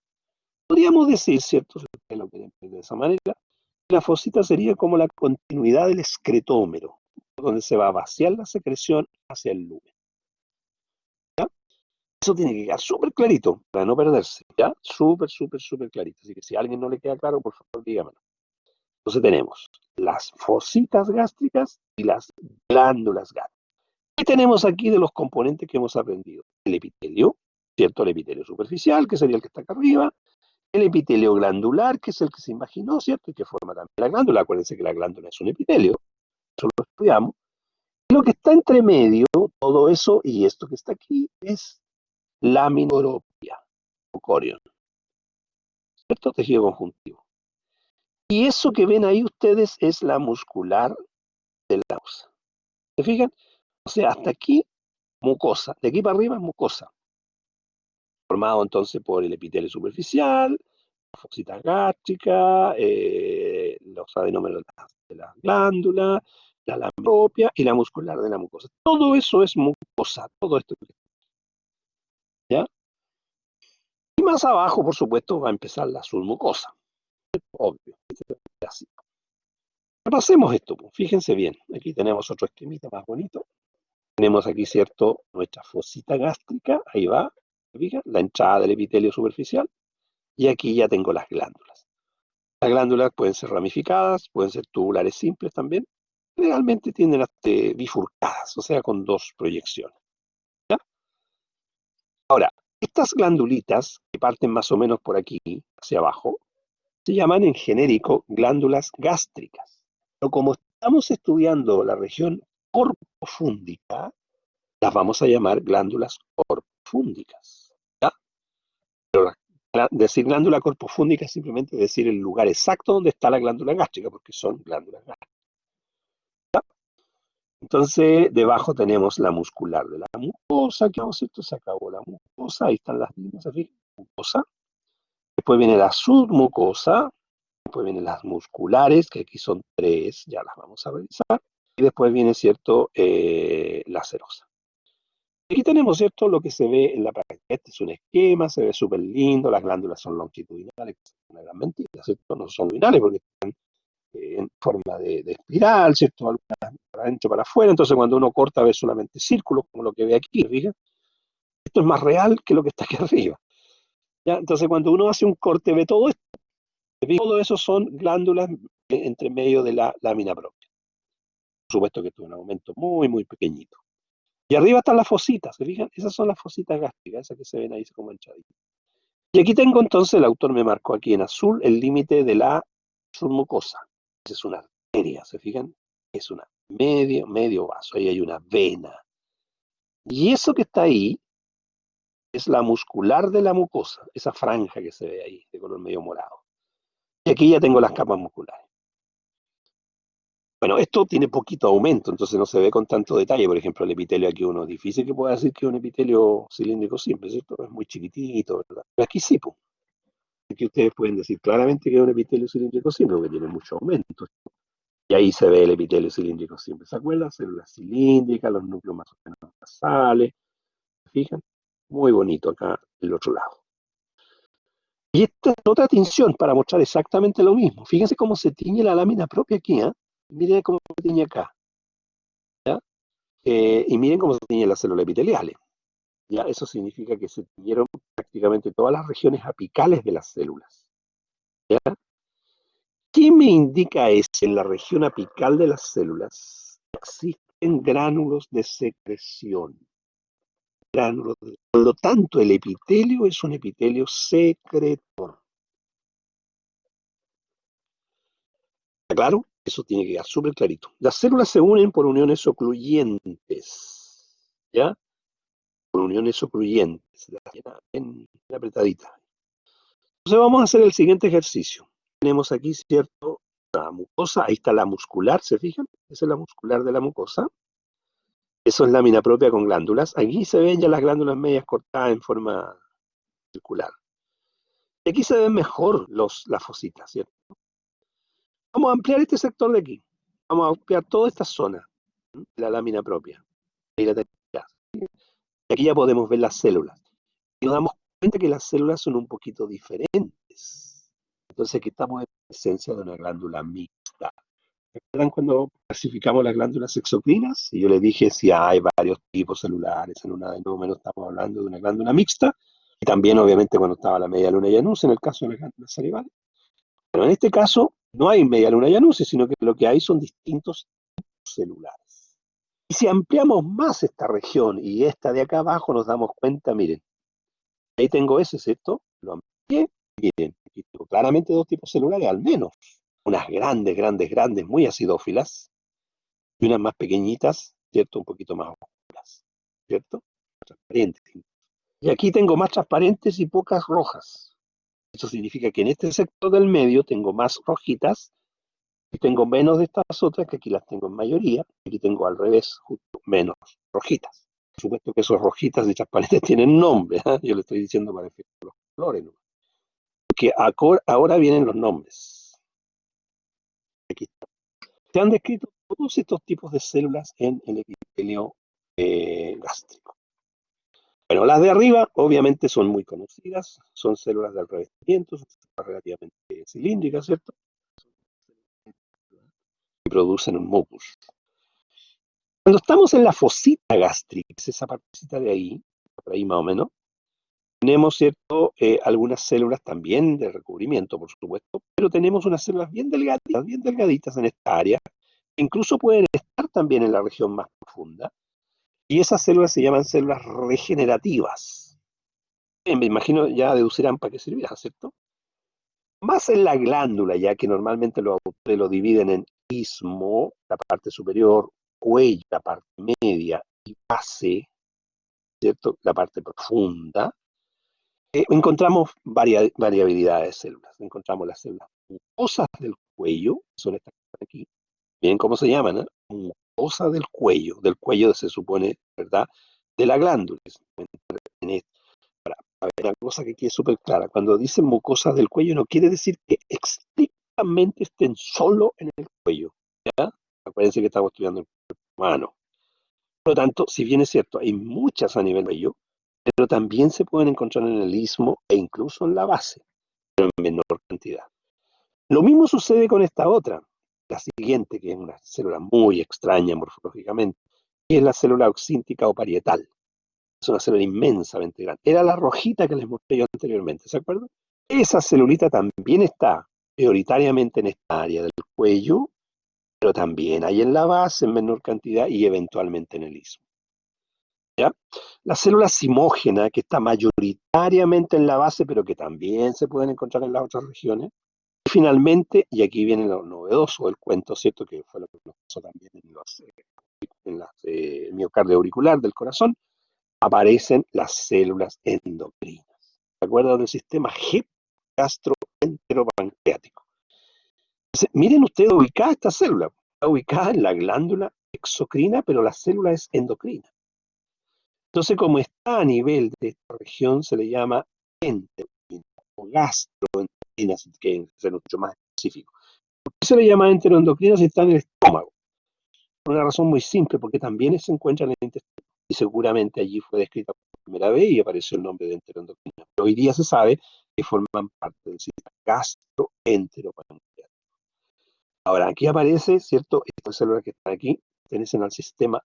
Podríamos decir, ¿cierto? Si ustedes lo quieren ver de esa manera, la fosita sería como la continuidad del excretómero, donde se va a vaciar la secreción hacia el lumen. ¿Ya? Eso tiene que quedar súper clarito para no perderse, ¿ya? Súper, súper, súper clarito. Así que si a alguien no le queda claro, por favor, dígamelo. Entonces tenemos las fositas gástricas y las glándulas gástricas. ¿Qué tenemos aquí de los componentes que hemos aprendido? El epitelio, ¿cierto? El epitelio superficial, que sería el que está acá arriba. El epitelio glandular, que es el que se imaginó, ¿cierto? Y que forma también la glándula. Acuérdense que la glándula es un epitelio. Eso lo estudiamos. Y lo que está entre medio, todo eso y esto que está aquí, es laminopropia o corion, ¿cierto? Tejido conjuntivo. Y eso que ven ahí ustedes es la muscular de la mucosa. ¿Se fijan? O sea, hasta aquí mucosa, de aquí para arriba es mucosa, formado entonces por el epitelio superficial, fosita gástrica, los adenómeros de las glándulas, la lámina propia y la muscular de la mucosa. Todo eso es mucosa, todo esto, ¿ya? Y más abajo, por supuesto, va a empezar la submucosa, obvio. Así. Repasemos esto, pues. Fíjense bien, aquí tenemos otro esquemita más bonito. Tenemos aquí, ¿cierto?, nuestra fosita gástrica, ahí va, ¿se la entrada del epitelio superficial, y aquí ya tengo las glándulas. Las glándulas pueden ser ramificadas, pueden ser tubulares simples también. Generalmente tienden a ser bifurcadas, o sea, con dos proyecciones. ¿Ya? Ahora, estas glandulitas, que parten más o menos por aquí, hacia abajo, se llaman en genérico glándulas gástricas. Pero como estamos estudiando la región corpofúndica, las vamos a llamar glándulas corpofúndicas. ¿Ya? Pero decir glándula corpofúndica es simplemente decir el lugar exacto donde está la glándula gástrica, porque son glándulas gástricas. Entonces, debajo tenemos la muscular de la mucosa, que vamos a esto, se acabó la mucosa, ahí están las líneas, ¿sí? Mucosa. Después viene la submucosa, después vienen las musculares, que aquí son tres, ya las vamos a revisar. Y después viene, ¿cierto?, la serosa. Aquí tenemos, ¿cierto?, lo que se ve en la práctica. Este es un esquema, se ve súper lindo, las glándulas son longitudinales, que es una gran mentira, ¿cierto? No son longitudinales porque están en forma de espiral, ¿cierto? Algunas para adentro, para afuera, entonces cuando uno corta ve solamente círculos, como lo que ve aquí, fíjate. Esto es más real que lo que está aquí arriba. ¿Ya? Entonces cuando uno hace un corte ve todo esto, todo eso son glándulas entre medio de la lámina propia. Por supuesto que esto es un aumento muy, muy pequeñito. Y arriba están las fositas, ¿se fijan? Esas son las fositas gástricas, esas que se ven ahí como hinchaditas. Y aquí tengo entonces, el autor me marcó aquí en azul, el límite de la submucosa. Esa es una arteria, ¿se fijan? Es una medio vaso, ahí hay una vena. Y eso que está ahí es la muscular de la mucosa, esa franja que se ve ahí, de color medio morado. Y aquí ya tengo las capas musculares. Bueno, esto tiene poquito aumento, entonces no se ve con tanto detalle. Por ejemplo, el epitelio aquí uno es difícil que pueda decir que es un epitelio cilíndrico simple, ¿cierto? Es muy chiquitito, ¿verdad? Pero aquí sí, pues. Aquí ustedes pueden decir claramente que es un epitelio cilíndrico simple, porque tiene mucho aumento. Y ahí se ve el epitelio cilíndrico simple. ¿Se acuerdan? Células cilíndricas, los núcleos más o menos basales. ¿Se fijan? Muy bonito acá el otro lado. Y esta es otra tinción para mostrar exactamente lo mismo. Fíjense cómo se tiñe la lámina propia aquí, ¿eh? Miren cómo se tiñe acá. ¿Ya? Y miren cómo se tiñen las células epiteliales. ¿Ya? Eso significa que se tiñeron prácticamente todas las regiones apicales de las células. ¿Ya? ¿Qué me indica eso? En la región apical de las células existen gránulos de secreción. Por lo tanto, el epitelio es un epitelio secretor. ¿Está claro? Eso tiene que quedar súper clarito. Las células se unen por uniones ocluyentes. ¿Ya? Por uniones ocluyentes. Bien apretadita. Entonces vamos a hacer el siguiente ejercicio. Tenemos aquí, ¿cierto? La mucosa, ahí está la muscular, ¿se fijan? Esa es la muscular de la mucosa. Eso es lámina propia con glándulas. Aquí se ven ya las glándulas medias cortadas en forma circular. Y aquí se ven mejor las fositas, ¿cierto? Vamos a ampliar este sector de aquí. Vamos a ampliar toda esta zona de la lámina propia. Y aquí ya podemos ver las células. Y nos damos cuenta que las células son un poquito diferentes. Entonces aquí estamos en presencia de una glándula mixta. ¿Recuerdan cuando clasificamos las glándulas exocrinas? Y yo les dije si hay varios tipos celulares en un adenómeno, estamos hablando de una glándula mixta. Y también, obviamente, cuando estaba la media luna Janus, en el caso de las glándulas salivales. Pero en este caso, no hay media luna Janus, sino que lo que hay son distintos tipos celulares. Y si ampliamos más esta región y esta de acá abajo, nos damos cuenta, miren, ahí tengo ese, ¿cierto? Lo amplié, miren, aquí tengo claramente dos tipos celulares, al menos. Unas grandes, muy acidófilas, y unas más pequeñitas, ¿cierto? Un poquito más oscuras, ¿cierto? Transparentes. Y aquí tengo más transparentes y pocas rojas. Eso significa que en este sector del medio tengo más rojitas y tengo menos de estas otras, que aquí las tengo en mayoría. Aquí tengo al revés, justo menos rojitas. Por supuesto que esos rojitas y transparentes tienen nombre, ¿eh? Yo le estoy diciendo para efecto de los colores, ¿no? Porque ahora vienen los nombres. Aquí está. Se han descrito todos estos tipos de células en el epitelio gástrico. Bueno, las de arriba obviamente son muy conocidas, son células del revestimiento, son células relativamente cilíndricas, ¿cierto? Y producen un mucus. Cuando estamos en la fosita gástrica, que es esa partecita de ahí, por ahí más o menos, tenemos, ¿cierto? Algunas células también de recubrimiento, por supuesto, pero tenemos unas células bien delgaditas en esta área, que incluso pueden estar también en la región más profunda, y esas células se llaman células regenerativas. Me imagino ya deducirán para qué servirá, ¿cierto? Más en la glándula, ya que normalmente los autores lo dividen en istmo, la parte superior, cuello, la parte media, y base, ¿cierto? La parte profunda. Encontramos variabilidad de células. Encontramos las células mucosas del cuello, que son estas que están aquí. Miren cómo se llaman, ¿eh? Mucosa del cuello se supone, ¿verdad? De la glándula. A ver, una cosa que quede súper clara. Cuando dicen mucosas del cuello, no quiere decir que estrictamente estén solo en el cuello. ¿Ya? Acuérdense que estamos estudiando el cuerpo humano. Por lo tanto, si bien es cierto, hay muchas a nivel cuello, pero también se pueden encontrar en el istmo e incluso en la base, pero en menor cantidad. Lo mismo sucede con esta otra, la siguiente, que es una célula muy extraña morfológicamente, que es la célula oxíntica o parietal. Es una célula inmensamente grande. Era la rojita que les mostré yo anteriormente, ¿se acuerdan? Esa celulita también está prioritariamente en esta área del cuello, pero también hay en la base en menor cantidad y eventualmente en el istmo. ¿Ya? La célula simógena, que está mayoritariamente en la base, pero que también se pueden encontrar en las otras regiones. Y finalmente, y aquí viene lo novedoso del cuento, ¿cierto? Que fue lo que nos pasó también en la miocardio auricular del corazón, aparecen las células endocrinas. ¿Se acuerdan del sistema HIP gastroenteropancreático? Entonces, miren ustedes ubicada esta célula. Está ubicada en la glándula exocrina, pero la célula es endocrina. Entonces, como está a nivel de esta región, se le llama enterocrina o gastroendocrina, si quieren ser mucho más específico. ¿Por qué se le llama enteroendocrina si está en el estómago? Por una razón muy simple, porque también se encuentra en el intestino. Y seguramente allí fue descrita por primera vez y apareció el nombre de enteroendocrina. Pero hoy día se sabe que forman parte del sistema gastroenteropancreático. Ahora, aquí aparece, ¿cierto? Estas células que están aquí pertenecen al sistema.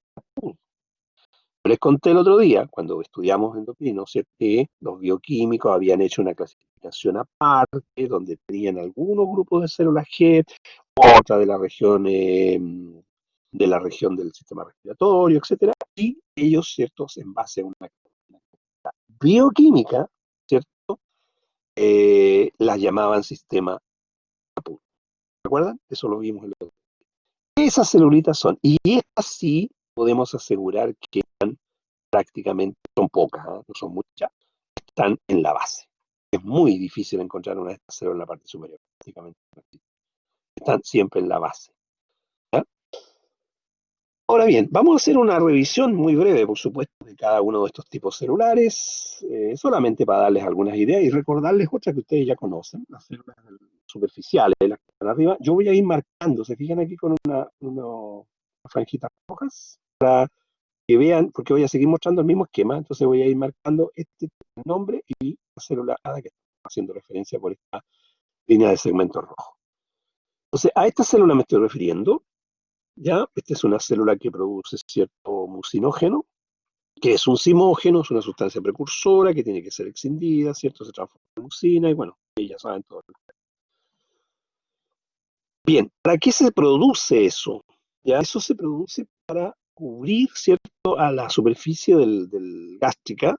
Les conté el otro día, cuando estudiamos endocrinos, ¿cierto? Que los bioquímicos habían hecho una clasificación aparte, donde tenían algunos grupos de células G, otra de la región del sistema respiratorio, etcétera, y ellos, ¿cierto? En base a una bioquímica, ¿cierto? Las llamaban sistema Kapur. ¿Recuerdan? Eso lo vimos el otro día. Esas celulitas son, y estas sí podemos asegurar que prácticamente son pocas, ¿eh? No son muchas, están en la base. Es muy difícil encontrar una de estas células en la parte superior, prácticamente. Están siempre en la base. ¿Ya? Ahora bien, vamos a hacer una revisión muy breve, por supuesto, de cada uno de estos tipos celulares, solamente para darles algunas ideas y recordarles otras que ustedes ya conocen, las células superficiales, las que están arriba. Yo voy a ir marcando, se fijan aquí con una franjitas rojas, para que vean, porque voy a seguir mostrando el mismo esquema, entonces voy a ir marcando este nombre y la célula a la que estamos haciendo referencia por esta línea de segmento rojo. Entonces, a esta célula me estoy refiriendo, ¿ya? Esta es una célula que produce cierto mucinógeno, que es un simógeno, es una sustancia precursora que tiene que ser extendida, ¿cierto? Se transforma en mucina y bueno, ya saben todo. Bien, ¿para qué se produce eso? ¿Ya? Eso se produce para cubrir, ¿cierto?, a la superficie del gástrica,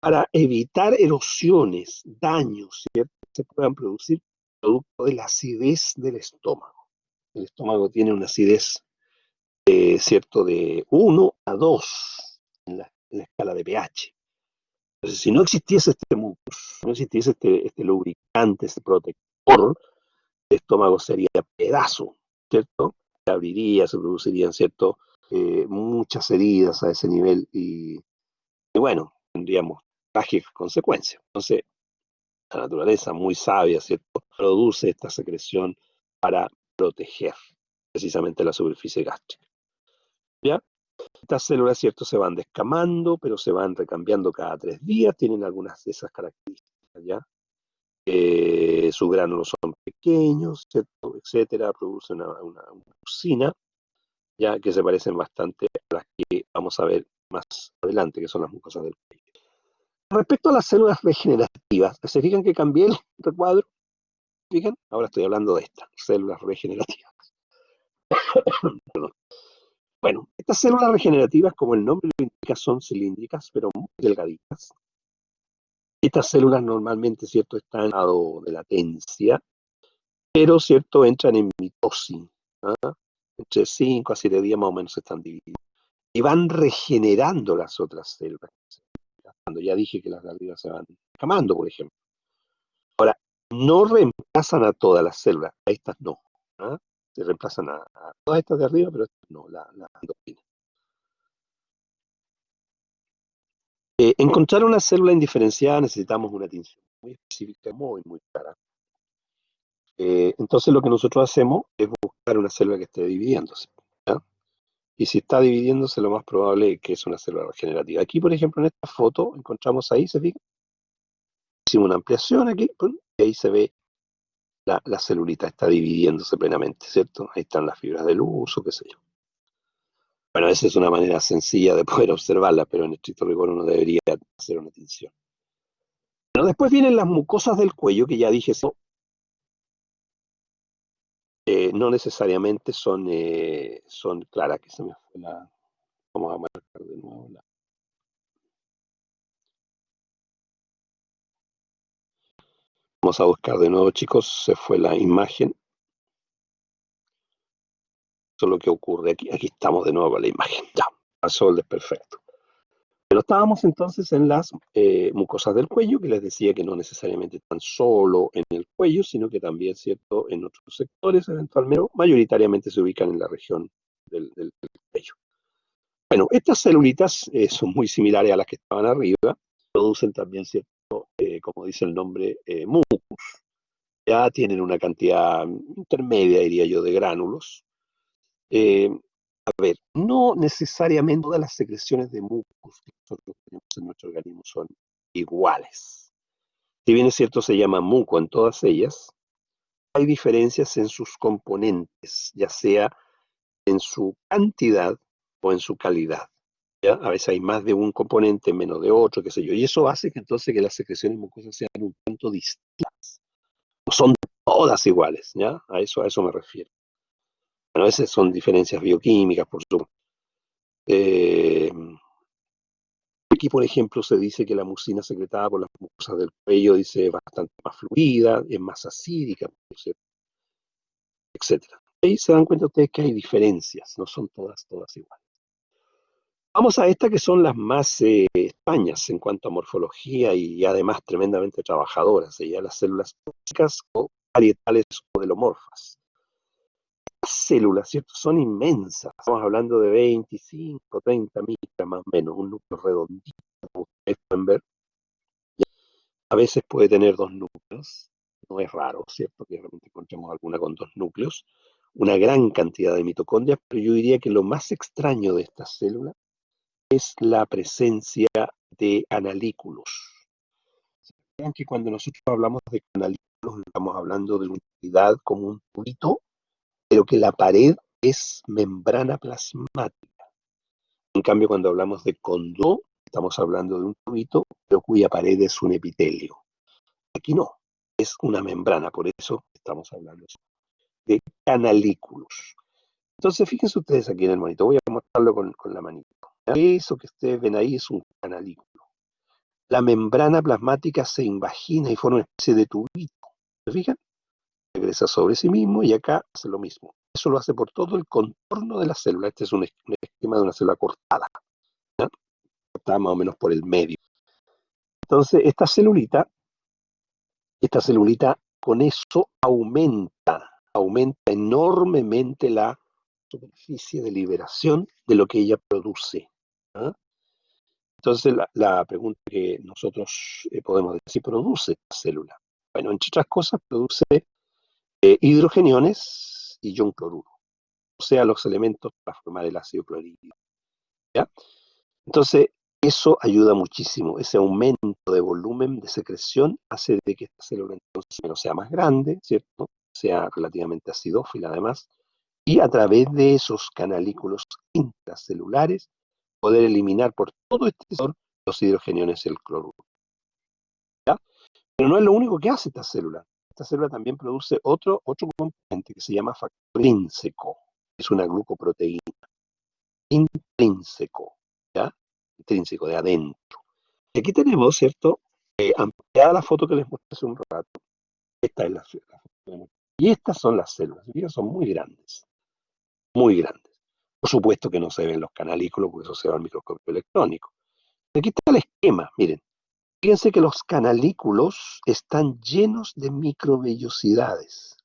para evitar erosiones, daños, ¿cierto?, que se puedan producir producto de la acidez del estómago. El estómago tiene una acidez, ¿cierto?, de 1 a 2 en la escala de pH. Entonces, si no existiese este mucus, no existiese este lubricante, este protector, el estómago sería pedazo, ¿cierto? Se abriría, se producirían, ¿cierto? Muchas heridas a ese nivel y bueno, tendríamos trágicas consecuencias. Entonces, la naturaleza, muy sabia, ¿cierto? Produce esta secreción para proteger precisamente la superficie gástrica. ¿Ya? Estas células, ¿cierto? Se van descamando, pero se van recambiando cada 3 días, tienen algunas de esas características, ¿ya? Sus gránulos son pequeños, ¿cierto? Etcétera, produce una mucina, ya que se parecen bastante a las que vamos a ver más adelante, que son las mucosas del cuello. Respecto a las células regenerativas, ¿se fijan que cambié el recuadro? ¿Fijan? Ahora estoy hablando de estas células regenerativas. Bueno, estas células regenerativas, como el nombre lo indica, son cilíndricas, pero muy delgaditas. Estas células normalmente, ¿cierto?, están en estado de latencia, pero, ¿cierto?, entran en mitosis, ¿ah? Entre 5 a 7 días más o menos están divididas. Y van regenerando las otras células. Cuando ya dije que las de arriba se van camando, por ejemplo. Ahora, no reemplazan a todas las células, a estas no. ¿Ah? Se reemplazan a todas estas de arriba, pero estas no, la endocrina. Encontrar una célula indiferenciada necesitamos una tinción muy específica, muy, muy clara. Entonces lo que nosotros hacemos es buscar una célula que esté dividiéndose, ¿ya? Y si está dividiéndose, lo más probable es que es una célula regenerativa. Aquí, por ejemplo, en esta foto, encontramos ahí, ¿se fijan? Hicimos una ampliación aquí, ¡pum! Y ahí se ve la celulita, está dividiéndose plenamente, ¿cierto? Ahí están las fibras del uso, qué sé yo. Bueno, esa es una manera sencilla de poder observarla, pero en estricto rigor uno debería hacer una tinción. Bueno, después vienen las mucosas del cuello, que ya dije, no necesariamente son claras, que se me fue la... Vamos a marcar de nuevo la... Vamos a buscar de nuevo, chicos, se fue la imagen. Eso es lo que ocurre aquí. Aquí estamos de nuevo con la imagen. Ya, pasó el desperfecto. Pero estábamos entonces en las mucosas del cuello, que les decía que no necesariamente están solo en el cuello, sino que también, ¿cierto?, en otros sectores, eventualmente, mayoritariamente se ubican en la región del cuello. Bueno, estas celulitas son muy similares a las que estaban arriba, producen también, ¿cierto?, como dice el nombre, mucus. Ya tienen una cantidad intermedia, diría yo, de gránulos. Eh, a ver, no necesariamente todas las secreciones de mucus que nosotros tenemos en nuestro organismo son iguales. Si bien es cierto, se llama muco en todas ellas, hay diferencias en sus componentes, ya sea en su cantidad o en su calidad. ¿Ya? A veces hay más de un componente, menos de otro, qué sé yo, y eso hace que entonces que las secreciones mucosas sean un tanto distintas. No son todas iguales, ¿ya? A eso me refiero. Bueno, a veces son diferencias bioquímicas, por supuesto. Eh, Aquí, por ejemplo, se dice que la mucina secretada por las mucosas del cuello dice es bastante más fluida, es más acídica, etcétera. Ahí se dan cuenta ustedes que hay diferencias, no son todas iguales. Vamos a estas que son las más extrañas en cuanto a morfología y además tremendamente trabajadoras, ya las células tóxicas o parietales o delomorfas. Las células, ¿cierto?, son inmensas, estamos hablando de 25, 30 micras más o menos, un núcleo redondito, como ustedes pueden ver. A veces puede tener 2 núcleos, no es raro, ¿cierto?, que realmente encontremos alguna con 2 núcleos, una gran cantidad de mitocondrias, pero yo diría que lo más extraño de estas células es la presencia de canalículos. Vean que cuando nosotros hablamos de canalículos estamos hablando de una unidad como un tubito, pero que la pared es membrana plasmática. En cambio, cuando hablamos de condón, estamos hablando de un tubito, pero cuya pared es un epitelio. Aquí no, es una membrana, por eso estamos hablando de canalículos. Entonces, fíjense ustedes aquí en el monito, voy a mostrarlo con la manito. Eso que ustedes ven ahí es un canalículo. La membrana plasmática se invagina y forma una especie de tubito. ¿Se fijan? Regresa sobre sí mismo y acá hace lo mismo. Eso lo hace por todo el contorno de la célula. Este es un esquema de una célula cortada, ¿ya? Cortada más o menos por el medio. Entonces, esta celulita con eso aumenta enormemente la superficie de liberación de lo que ella produce. ¿Ah? Entonces, la pregunta que nosotros podemos decir, ¿produce esta célula? Bueno, entre otras cosas, produce hidrogeniones y ion cloruro, o sea, los elementos para formar el ácido clorhídrico. ¿Ya? Entonces, eso ayuda muchísimo. Ese aumento de volumen de secreción hace de que esta célula entonces no sea más grande, ¿cierto? Sea relativamente acidófila además, y a través de esos canalículos intracelulares poder eliminar por todo este sector los hidrogeniones y el cloruro. ¿Ya? Pero no es lo único que hace esta célula. Esta célula también produce otro componente que se llama factor intrínseco. Es una glucoproteína intrínseco, ¿ya? Intrínseco, de adentro. Y aquí tenemos, ¿cierto? Ampliada la foto que les mostré hace un rato. Esta es la foto que les mostré. Y estas son las células. Ellas son muy grandes, muy grandes. Por supuesto que no se ven los canalículos, porque eso se ve al microscopio electrónico. Aquí está el esquema, miren. Fíjense que los canalículos están llenos de microvellosidades.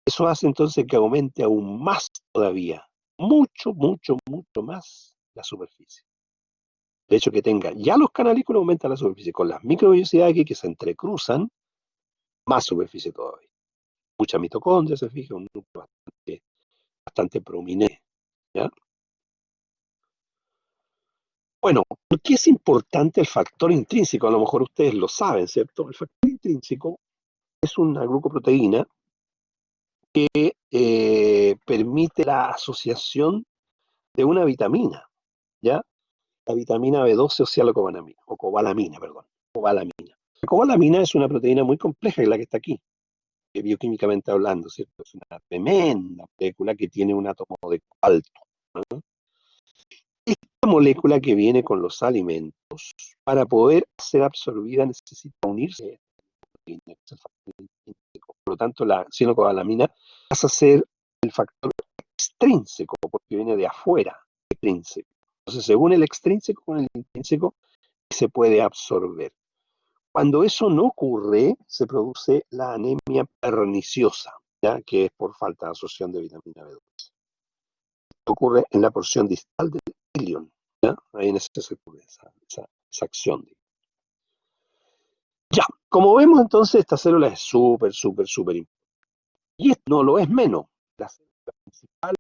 Eso hace entonces que aumente aún más todavía, mucho, mucho, mucho más la superficie. De hecho, que tenga ya los canalículos aumenta la superficie. Con las microvellosidades aquí que se entrecruzan, más superficie todavía. Mucha mitocondria, se fija, un núcleo bastante prominente. ¿Ya? Bueno, ¿por qué es importante el factor intrínseco? A lo mejor ustedes lo saben, ¿cierto? El factor intrínseco es una glucoproteína que permite la asociación de una vitamina, ¿ya? La vitamina B12 o cobalamina, perdón, cobalamina. La cobalamina es una proteína muy compleja, que es la que está aquí, bioquímicamente hablando, ¿cierto? Es una tremenda molécula que tiene un átomo de cobalto, ¿no? Esta molécula que viene con los alimentos, para poder ser absorbida necesita unirse a esta proteína, que es el factor intrínseco. Por lo tanto, la cianocobalamina pasa a ser el factor extrínseco, porque viene de afuera, extrínseco. Entonces, según el extrínseco con el intrínseco, se puede absorber. Cuando eso no ocurre, se produce la anemia perniciosa, ¿ya? Que es por falta de absorción de vitamina B12. Ocurre en la porción distal del ilion, ¿ya? Ahí en ese se ocurre esa acción. Ya, como vemos entonces, esta célula es súper, súper, súper importante. Y esto no lo es menos. La célula principal,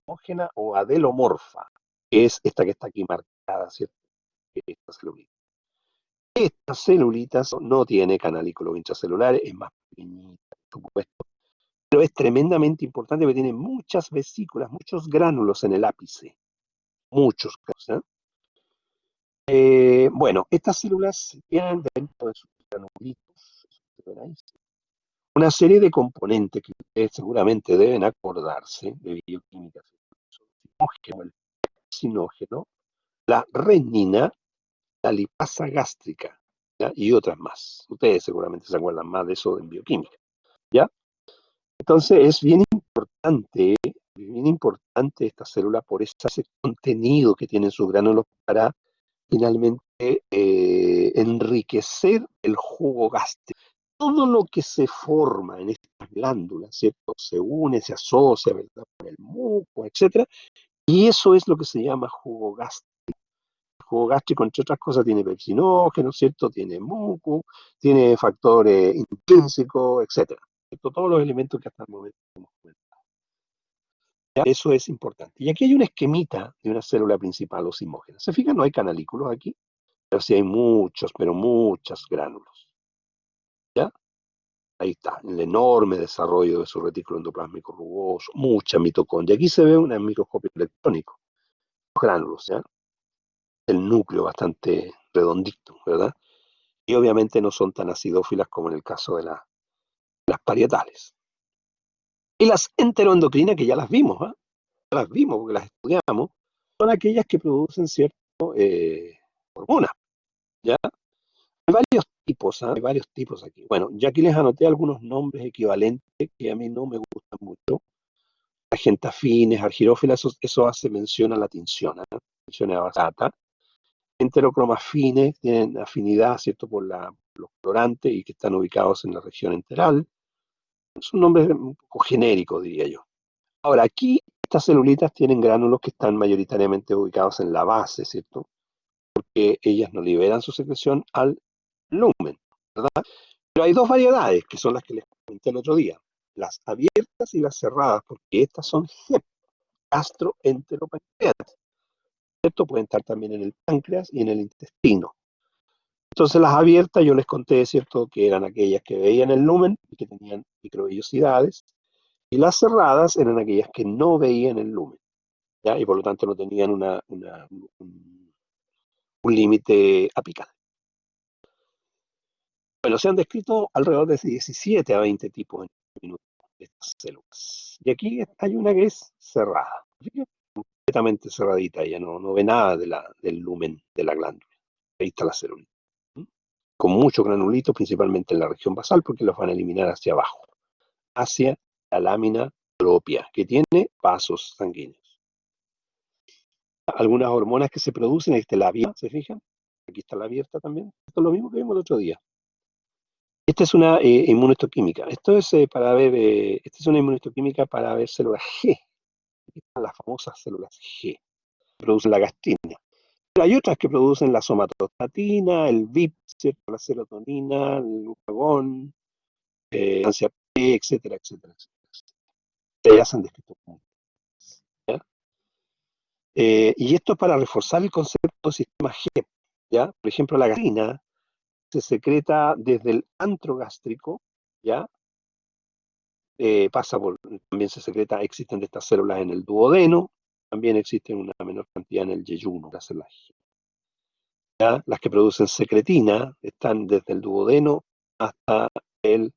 homógena o adelomorfa, que es esta que está aquí marcada, ¿cierto? Esta celulita. Estas celulitas no tiene canalículos intracelulares, es más pequeñita, por supuesto, pero es tremendamente importante porque tiene muchas vesículas, muchos gránulos en el ápice, muchos. ¿Eh? Bueno, estas células tienen dentro de sus granulitos una serie de componentes que ustedes seguramente deben acordarse de bioquímica, el sinógeno, la renina, la lipasa gástrica, ¿ya? Y otras más. Ustedes seguramente se acuerdan más de eso en bioquímica, ¿ya? Entonces es bien importante esta célula por ese contenido que tienen sus gránulos para finalmente enriquecer el jugo gástrico. Todo lo que se forma en estas glándulas, ¿cierto? Se une, se asocia, ¿verdad? Con el muco, etcétera, y eso es lo que se llama jugo gástrico. El jugo gástrico, entre otras cosas, tiene pepsinógeno, ¿cierto? Tiene muco, tiene factores intrínsecos, etcétera. ¿Cierto? Todos los elementos que hasta el momento hemos comentado. ¿Ya? Eso es importante. Y aquí hay una esquemita de una célula principal o simógena. ¿Se fijan? No hay canalículos aquí, pero sí hay muchos, pero muchos gránulos. ¿Ya? Ahí está, el enorme desarrollo de su retículo endoplásmico rugoso, mucha mitocondria. Aquí se ve un microscopio electrónico, los gránulos, ¿ya? El núcleo bastante redondito, ¿verdad? Y obviamente no son tan acidófilas como en el caso de las parietales. Y las enteroendocrinas, que ya las vimos, ¿eh? Ya las vimos porque las estudiamos, son aquellas que producen ciertas hormonas, ¿ya? Hay varios tipos, ¿eh? Hay varios tipos aquí. Bueno, ya aquí les anoté algunos nombres equivalentes que a mí no me gustan mucho. Agentafines, argirófilas, eso hace mención a la tinción, ¿eh? Tinción abasata. enterocromas fines, tienen afinidad, ¿cierto?, por los colorantes y que están ubicados en la región enteral. Son nombres un poco genéricos, diría yo. Ahora, aquí estas celulitas tienen gránulos que están mayoritariamente ubicados en la base, ¿cierto? Porque ellas no liberan su secreción al lumen, ¿verdad? Pero hay dos variedades, que son las que les comenté el otro día, las abiertas y las cerradas, porque estas son GEP, gastroenteropancreáticas, ¿cierto? Pueden estar también en el páncreas y en el intestino. Entonces las abiertas yo les conté, ¿cierto?, que eran aquellas que veían el lumen y que tenían microvellosidades, y las cerradas eran aquellas que no veían el lumen, ¿ya? Y por lo tanto no tenían un límite apical. Bueno, se han descrito alrededor de 17 a 20 tipos en minutos de estas células. Y aquí hay una que es cerrada, completamente cerradita, ella no ve nada del lumen de la glándula. Ahí está la célula. Con muchos granulitos, principalmente en la región basal, porque los van a eliminar hacia abajo, hacia la lámina propia, que tiene vasos sanguíneos. Algunas hormonas que se producen, ahí está la vía, ¿se fijan? Aquí está la abierta también. Esto es lo mismo que vimos el otro día. Esta es una inmunohistoquímica. Esto es para ver, esta es una inmunohistoquímica para ver células G. Aquí están las famosas células G, que producen la gastrina. Pero hay otras que producen la somatostatina, el VIP, ¿cierto?, la serotonina, el glucagón, sustancia P, etcétera, etcétera, etcétera. Ellas han descrito como, ¿ya? Y esto es para reforzar el concepto de sistema G, ¿ya? Por ejemplo, la gastrina se secreta desde el antro gástrico, ¿ya? También se secreta, existen de estas células en el duodeno, también existen una menor cantidad en el yeyuno, las células G. ¿Ya? Las que producen secretina están desde el duodeno hasta el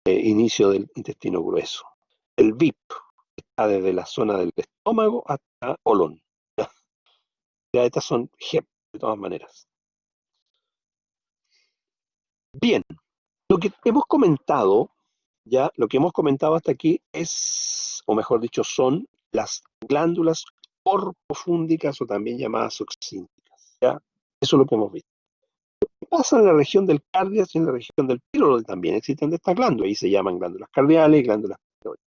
inicio del intestino grueso. El VIP está desde la zona del estómago hasta colon. ¿Ya? Ya estas son GEP, de todas maneras. Bien, lo que hemos comentado, ya, lo que hemos comentado hasta aquí es, o mejor dicho, son las glándulas corpofúndicas o también llamadas oxínticas, ¿ya? Eso es lo que hemos visto. ¿Qué pasa en la región del cardio y en la región del píloro? También existen de estas glándulas, ahí se llaman glándulas cardiales y glándulas píroricas.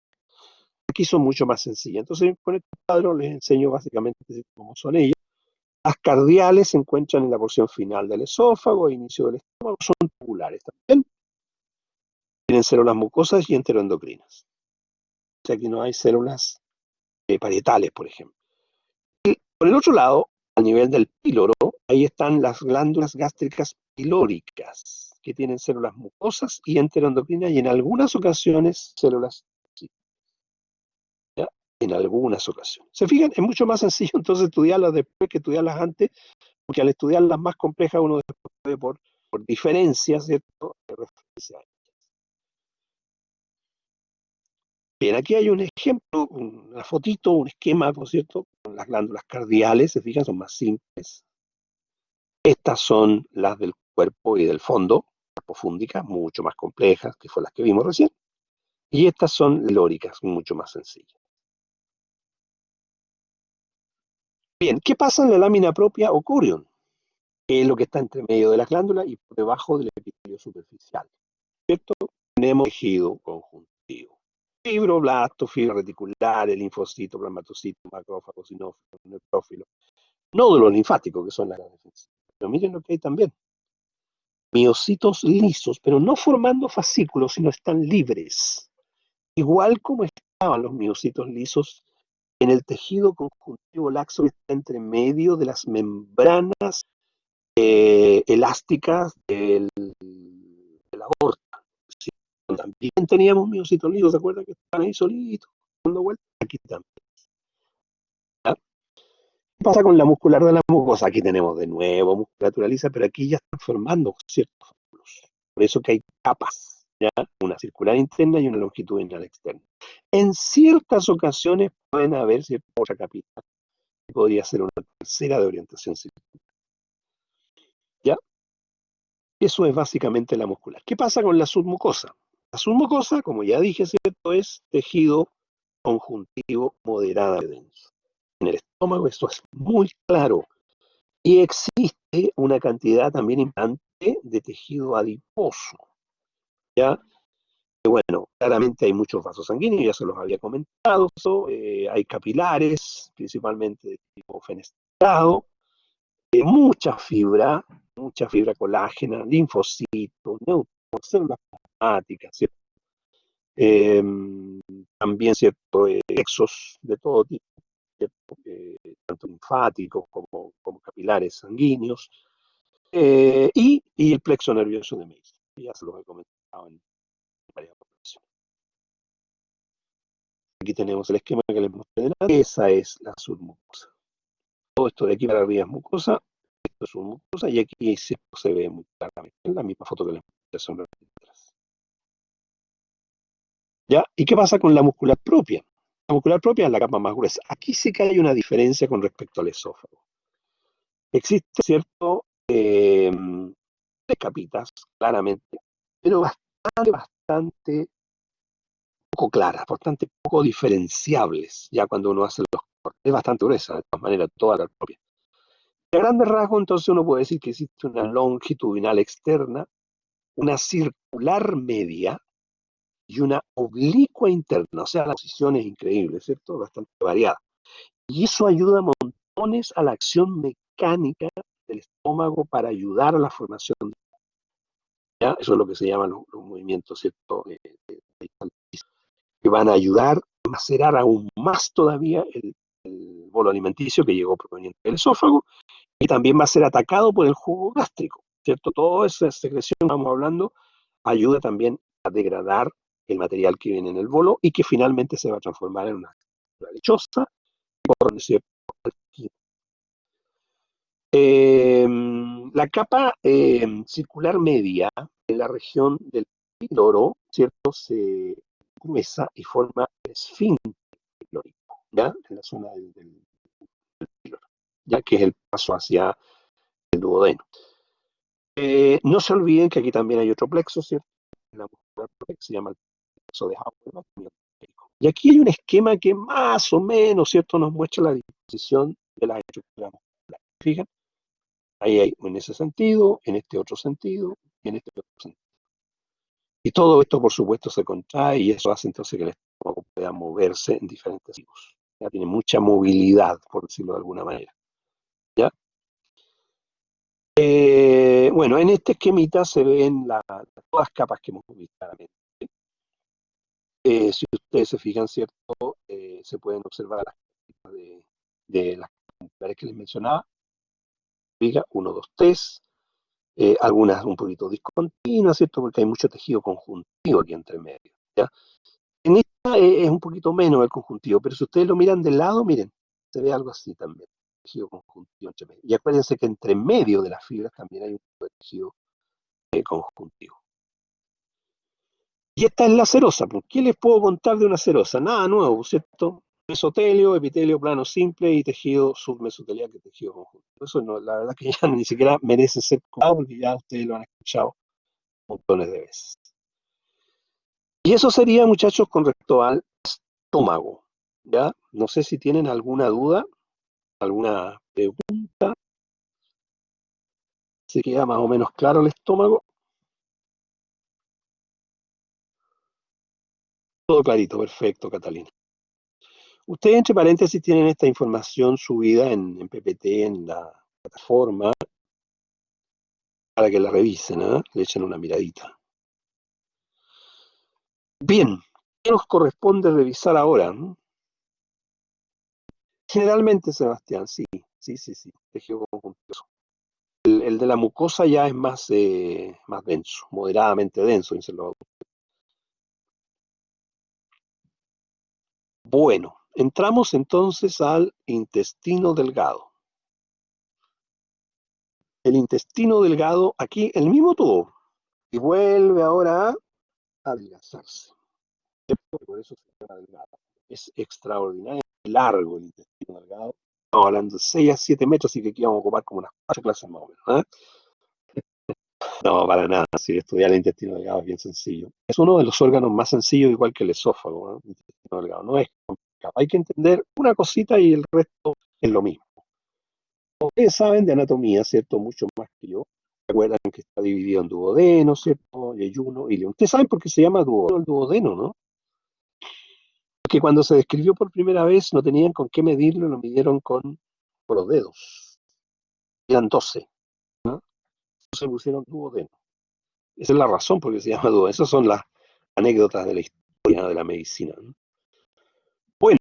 Aquí son mucho más sencillas. Entonces, con este cuadro les enseño básicamente cómo son ellas. Las cardiales se encuentran en la porción final del esófago, inicio del estómago, son tubulares también. Tienen células mucosas y enteroendocrinas. O sea, aquí no hay células parietales, por ejemplo. Y por el otro lado, a nivel del píloro, ahí están las glándulas gástricas pilóricas, que tienen células mucosas y enteroendocrinas y en algunas ocasiones células, ¿ya? En algunas ocasiones. ¿Se fijan? Es mucho más sencillo entonces estudiarlas después que estudiarlas antes, porque al estudiar las más complejas uno después puede por diferencias, ¿cierto?, referencia. Bien, aquí hay un ejemplo, una fotito, un esquema, por cierto, con las glándulas cardiales, se fijan, son más simples. Estas son las del cuerpo y del fondo, corpofúndicas, mucho más complejas, que fueron las que vimos recién. Y estas son lóricas, mucho más sencillas. Bien, ¿qué pasa en la lámina propia o curion? Que es lo que está entre medio de las glándulas y por debajo del epitelio superficial, ¿cierto? Tenemos tejido conjuntivo. Fibroblasto, fibra reticular, el linfocito, plasmatocito, macrófago, sinófilo, neutrófilo. Nódulos linfáticos, que son las defensivas. Pero miren lo que hay también. Miocitos lisos, pero no formando fascículos, sino están libres. Igual como estaban los miocitos lisos en el tejido conjuntivo laxo que está entre medio de las membranas elásticas de la aorta. Sí, también teníamos miocitos lisos, ¿se acuerdan que estaban ahí solitos, dando vueltas? Aquí también. ¿Ya? ¿Qué pasa con la muscular de la mucosa? Aquí tenemos de nuevo musculatura lisa, pero aquí ya están formando ciertos fascículos. Por eso que hay capas, ¿ya? Una circular interna y una longitudinal externa. En ciertas ocasiones pueden haber cierta otra capita, que podría ser una tercera de orientación circular. ¿Ya? Eso es básicamente la muscular. ¿Qué pasa con la submucosa? La submucosa, como ya dije, ¿cierto?, es tejido conjuntivo moderadamente denso. En el estómago esto es muy claro. Y existe una cantidad también importante de tejido adiposo, ¿ya? Bueno, claramente hay muchos vasos sanguíneos, ya se los había comentado, hay capilares, principalmente de tipo fenestrado, mucha fibra colágena, linfocitos, neutrófilos, células plasmáticas, ¿cierto? Eh, También, ¿cierto? Exos de todo tipo, ¿cierto? Tanto linfáticos como capilares sanguíneos, y el plexo nervioso de Meissner, ya se los he comentado en varias ocasiones. Aquí tenemos el esquema que les mostré delante. Esa es la submucosa. Todo esto de aquí para arriba es mucosa, esto es submucosa, y aquí se ve muy claramente en la misma foto que les mostré hace un ratito atrás. ¿Ya? ¿Y qué pasa con la muscular propia? La muscular propia es la capa más gruesa. Aquí sí que hay una diferencia con respecto al esófago. Existe, ¿cierto? Tres capitas, claramente, pero bastante poco claras, bastante poco diferenciables, ya cuando uno hace los cortes. Es bastante gruesa, de todas maneras, toda la propia. A grandes rasgos, entonces uno puede decir que existe una longitudinal externa, una circular media y una oblicua interna. O sea, la posición es increíble, ¿cierto? Bastante variada. Y eso ayuda a montones a la acción mecánica del estómago para ayudar a la formación. ¿Ya? Eso es lo que se llaman los movimientos, ¿cierto? Que van a ayudar a macerar aún más todavía el bolo alimenticio que llegó proveniente del esófago, y también va a ser atacado por el jugo gástrico, ¿cierto? Toda esa secreción que estamos hablando ayuda también a degradar el material que viene en el bolo y que finalmente se va a transformar en una lechosa, por cierto. La capa circular media en la región del píloro, ¿cierto? Se gruesa y forma el esfínter pílorico, ¿ya? En la zona del píloro, ya que es el paso hacia el duodeno. No se olviden que aquí también hay otro plexo, ¿cierto? La muscular que se llama el plexo de Hauer. Y aquí hay un esquema que más o menos, ¿cierto?, nos muestra la disposición de las estructuras musculares. Fíjense, ahí hay en ese sentido, en este otro sentido, y en este otro sentido. Y todo esto, por supuesto, se contrae y eso hace entonces que el estómago pueda moverse en diferentes sitios. Ya tiene mucha movilidad, por decirlo de alguna manera. ¿Ya? Bueno, en este esquemita se ven todas las capas que hemos visto claramente. Si ustedes se fijan, ¿cierto? Se pueden observar las capas de las capas que les mencionaba. Fija, 1, 2, 3. Algunas un poquito discontinuas, ¿cierto? Porque hay mucho tejido conjuntivo aquí entre medio. ¿Ya? En esta es un poquito menos el conjuntivo, pero si ustedes lo miran de lado, miren, se ve algo así también, tejido conjuntivo entre medio. Y acuérdense que entre medio de las fibras también hay un poco de tejido conjuntivo. Y esta es la serosa. ¿Por qué les puedo contar de una serosa? Nada nuevo, ¿cierto? Mesotelio, epitelio plano simple y tejido submesotelial, que tejido conjuntivo. Eso no, la verdad que ya ni siquiera merece ser contado porque ya ustedes lo han escuchado montones de veces. Y eso sería, muchachos, con respecto al estómago. ¿Ya? No sé si tienen alguna duda, alguna pregunta. ¿Se queda más o menos claro el estómago? Todo clarito, perfecto, Catalina. Ustedes, entre paréntesis, tienen esta información subida en PPT, en la plataforma, para que la revisen, ¿eh? Le echen una miradita. Bien, ¿qué nos corresponde revisar ahora? Generalmente, Sebastián, sí, tejido conjuntivo. El de la mucosa ya es más denso, moderadamente denso, dice lo. Bueno, entramos entonces al intestino delgado. El intestino delgado, aquí el mismo tubo, y vuelve ahora a adelgazarse. Por eso se llama delgado. Es extraordinariamente largo el intestino delgado. Estamos hablando de 6 a 7 metros, así que aquí vamos a ocupar como unas 4 clases más o menos. No, para nada. Si estudiar el intestino delgado es bien sencillo. Es uno de los órganos más sencillos, igual que el esófago, ¿no? El intestino delgado. No es complicado. Hay que entender una cosita y el resto es lo mismo. Ustedes saben de anatomía, ¿cierto? Mucho más que yo. ¿Se acuerdan que está dividido en duodeno, ¿cierto? Yeyuno y león. Ustedes saben por qué se llama duodeno el duodeno, ¿no? Porque cuando se describió por primera vez no tenían con qué medirlo, lo midieron con los dedos. Eran 12, ¿no? Se pusieron duodeno. Esa es la razón por qué se llama duodeno. Esas son las anécdotas de la historia de la medicina, ¿no? Bueno,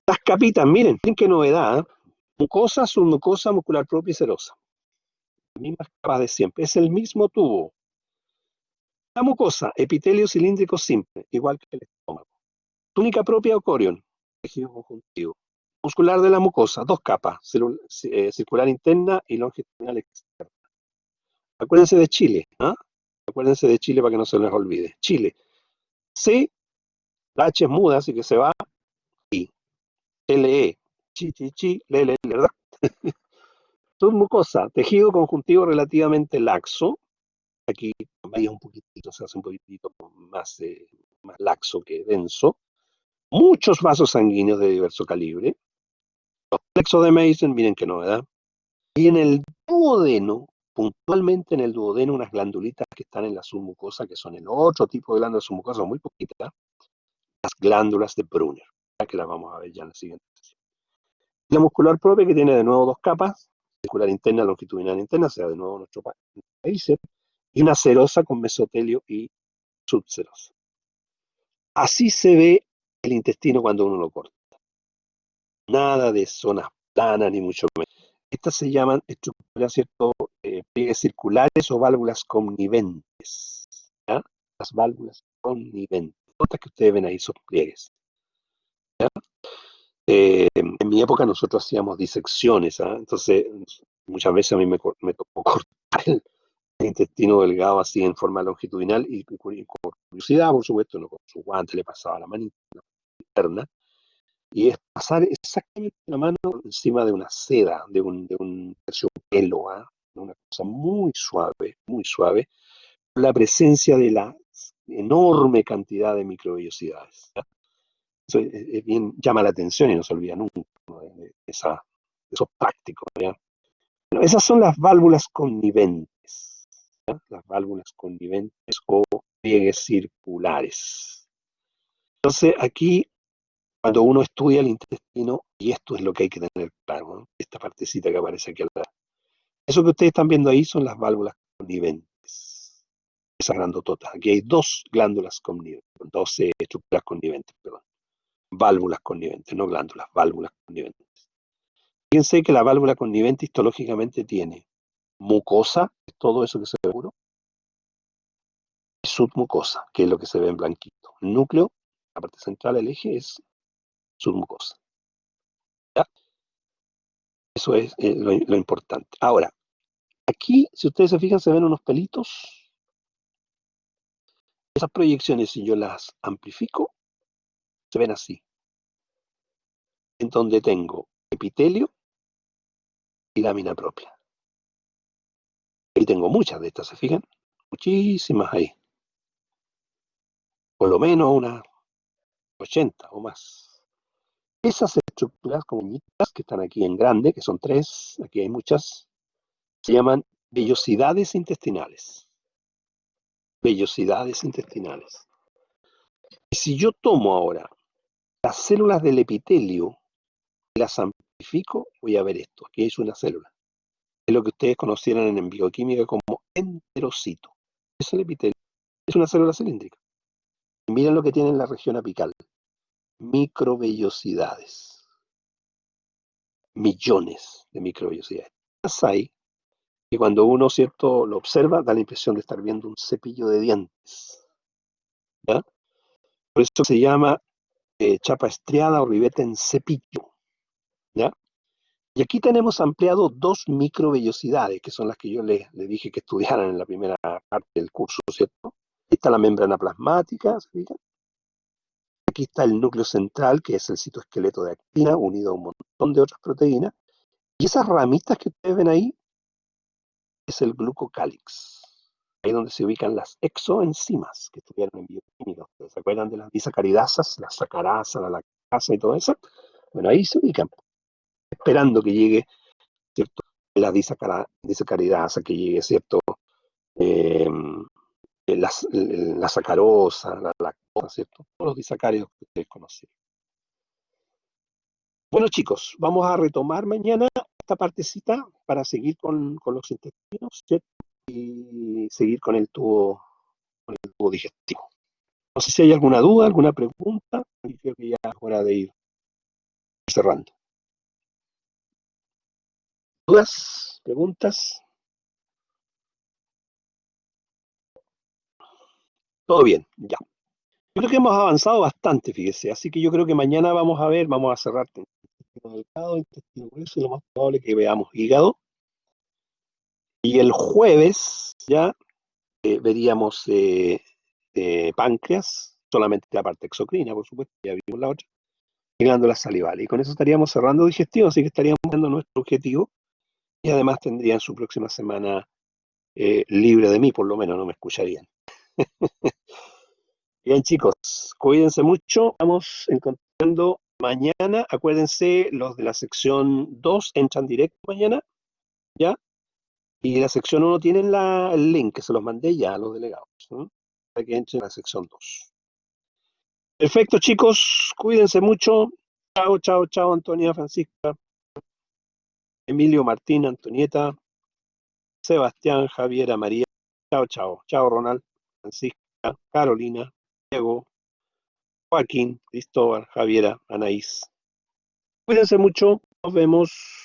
las capitas, miren qué novedad, ¿eh? Mucosa, submucosa, muscular propia y serosa. Las mismas capas de siempre. Es el mismo tubo. La mucosa, epitelio cilíndrico simple, igual que el estómago. Túnica propia o corion, tejido conjuntivo. Muscular de la mucosa, dos capas, circular interna y longitudinal externa. Acuérdense de Chile, ¿ah? Acuérdense de Chile para que no se les olvide. Chile. C, la H es muda, así que se va. I, LE, chi, chi, chi, le, ¿verdad? Submucosa, tejido conjuntivo relativamente laxo. Aquí varía un poquitito, se hace un poquitito más laxo que denso. Muchos vasos sanguíneos de diverso calibre. Los plexos de Mason, miren qué novedad. Y en el duodeno, puntualmente en el duodeno, unas glandulitas que están en la submucosa, que son el otro tipo de glándulas submucosas, muy poquitas, las glándulas de Brunner, que las vamos a ver ya en la siguiente sesión. La muscular propia, que tiene de nuevo dos capas, circular interna, longitudinal interna, o sea, de nuevo nuestro país, y una serosa con mesotelio y subserosa. Así se ve el intestino cuando uno lo corta. Nada de zonas planas, ni mucho menos. Estas se llaman estructuras, ¿cierto? Pliegues circulares o válvulas conniventes. ¿Ya? Las válvulas conniventes. Otras que ustedes ven ahí son pliegues. ¿Ya? En mi época nosotros hacíamos disecciones, ¿ah? Entonces muchas veces a mí me tocó cortar el intestino delgado así en forma longitudinal y con curiosidad, por supuesto, no con su guante le pasaba la manita interna. Y es pasar exactamente la mano encima de una seda, de un terciopelo, ¿ah? Una cosa muy suave, con la presencia de la enorme cantidad de microvellosidades, ¿ya? Eso es bien, llama la atención y no se olvida nunca, ¿no? de esos prácticos, ¿ya? Bueno, esas son las válvulas conniventes, ¿ya? Las válvulas conniventes o pliegues circulares. Entonces, aquí cuando uno estudia el intestino, y esto es lo que hay que tener claro, ¿no? Esta partecita que aparece aquí al lado. Eso que ustedes están viendo ahí son las válvulas conniventes. Esas grandototas. Aquí hay dos glándulas conniventes, dos estructuras conniventes, perdón. Válvulas conniventes, no glándulas, válvulas conniventes. Fíjense que la válvula connivente histológicamente tiene mucosa, todo eso que se ve puro, y submucosa, que es lo que se ve en blanquito. El núcleo, la parte central del eje es submucosa. ¿Ya? Eso es lo importante. Ahora, aquí, si ustedes se fijan, se ven unos pelitos. Esas proyecciones, si yo las amplifico, se ven así. En donde tengo epitelio y lámina propia. Ahí tengo muchas de estas, ¿se fijan? Muchísimas ahí. Por lo menos unas 80 o más. Esas estructuras comunitas que están aquí en grande, que son tres, aquí hay muchas, se llaman vellosidades intestinales. Vellosidades intestinales. Y si yo tomo ahora las células del epitelio y las amplifico, voy a ver esto. Aquí es una célula. Es lo que ustedes conocieran en bioquímica como enterocito. Es el epitelio. Es una célula cilíndrica. Y miren lo que tiene en la región apical. Microvellosidades. Millones de microvellosidades. Las hay que cuando uno, ¿cierto?, lo observa, da la impresión de estar viendo un cepillo de dientes. ¿Ya? Por eso se llama chapa estriada o ribete en cepillo. ¿Ya? Y aquí tenemos ampliado dos microvellosidades, que son las que yo les dije que estudiaran en la primera parte del curso, ¿cierto? Aquí está la membrana plasmática, ¿se fijan? Aquí está el núcleo central, que es el citoesqueleto de actina, unido a un montón de otras proteínas. Y esas ramitas que ustedes ven ahí, es el glucocálix. Ahí donde se ubican las exoenzimas que estudiaron en bioquímica. ¿Ustedes se acuerdan de las disacaridasas, la sacarasa, la lactasa y todo eso? Bueno, ahí se ubican, esperando que llegue, ¿cierto?, la disacaridasa que llegue, ¿cierto? Eh, la sacarosa, la lactosa, ¿cierto? Todos los disacáridos que ustedes conocen. Bueno, chicos, vamos a retomar mañana esta partecita para seguir con los intestinos, ¿cierto? Y seguir con el tubo digestivo. No sé si hay alguna duda, alguna pregunta. Yo creo que ya es hora de ir cerrando. ¿Dudas? ¿Preguntas? Todo bien, ya. Yo creo que hemos avanzado bastante, fíjese. Así que yo creo que mañana vamos a ver, vamos a cerrar intestino delgado, intestino grueso y lo más probable es que veamos hígado. Y el jueves ya veríamos páncreas, solamente la parte exocrina, por supuesto, ya vimos la otra, y glándulas salivales. Y con eso estaríamos cerrando digestivo, así que estaríamos dando nuestro objetivo y además tendrían su próxima semana libre de mí, por lo menos no me escucharían. Bien, chicos, cuídense mucho. Vamos encontrando mañana. Acuérdense, los de la sección 2 entran directo mañana, ¿ya? Y la sección uno tienen el link, que se los mandé ya a los delegados, ¿no? Para que entren a la sección 2. Perfecto, chicos, cuídense mucho. Chao, chao, chao, Antonia, Francisca, Emilio, Martín, Antonieta, Sebastián, Javiera, María. Chao, chao. Chao, Ronald, Francisca, Carolina, Diego, Joaquín, Cristóbal, Javiera, Anaís. Cuídense mucho, nos vemos.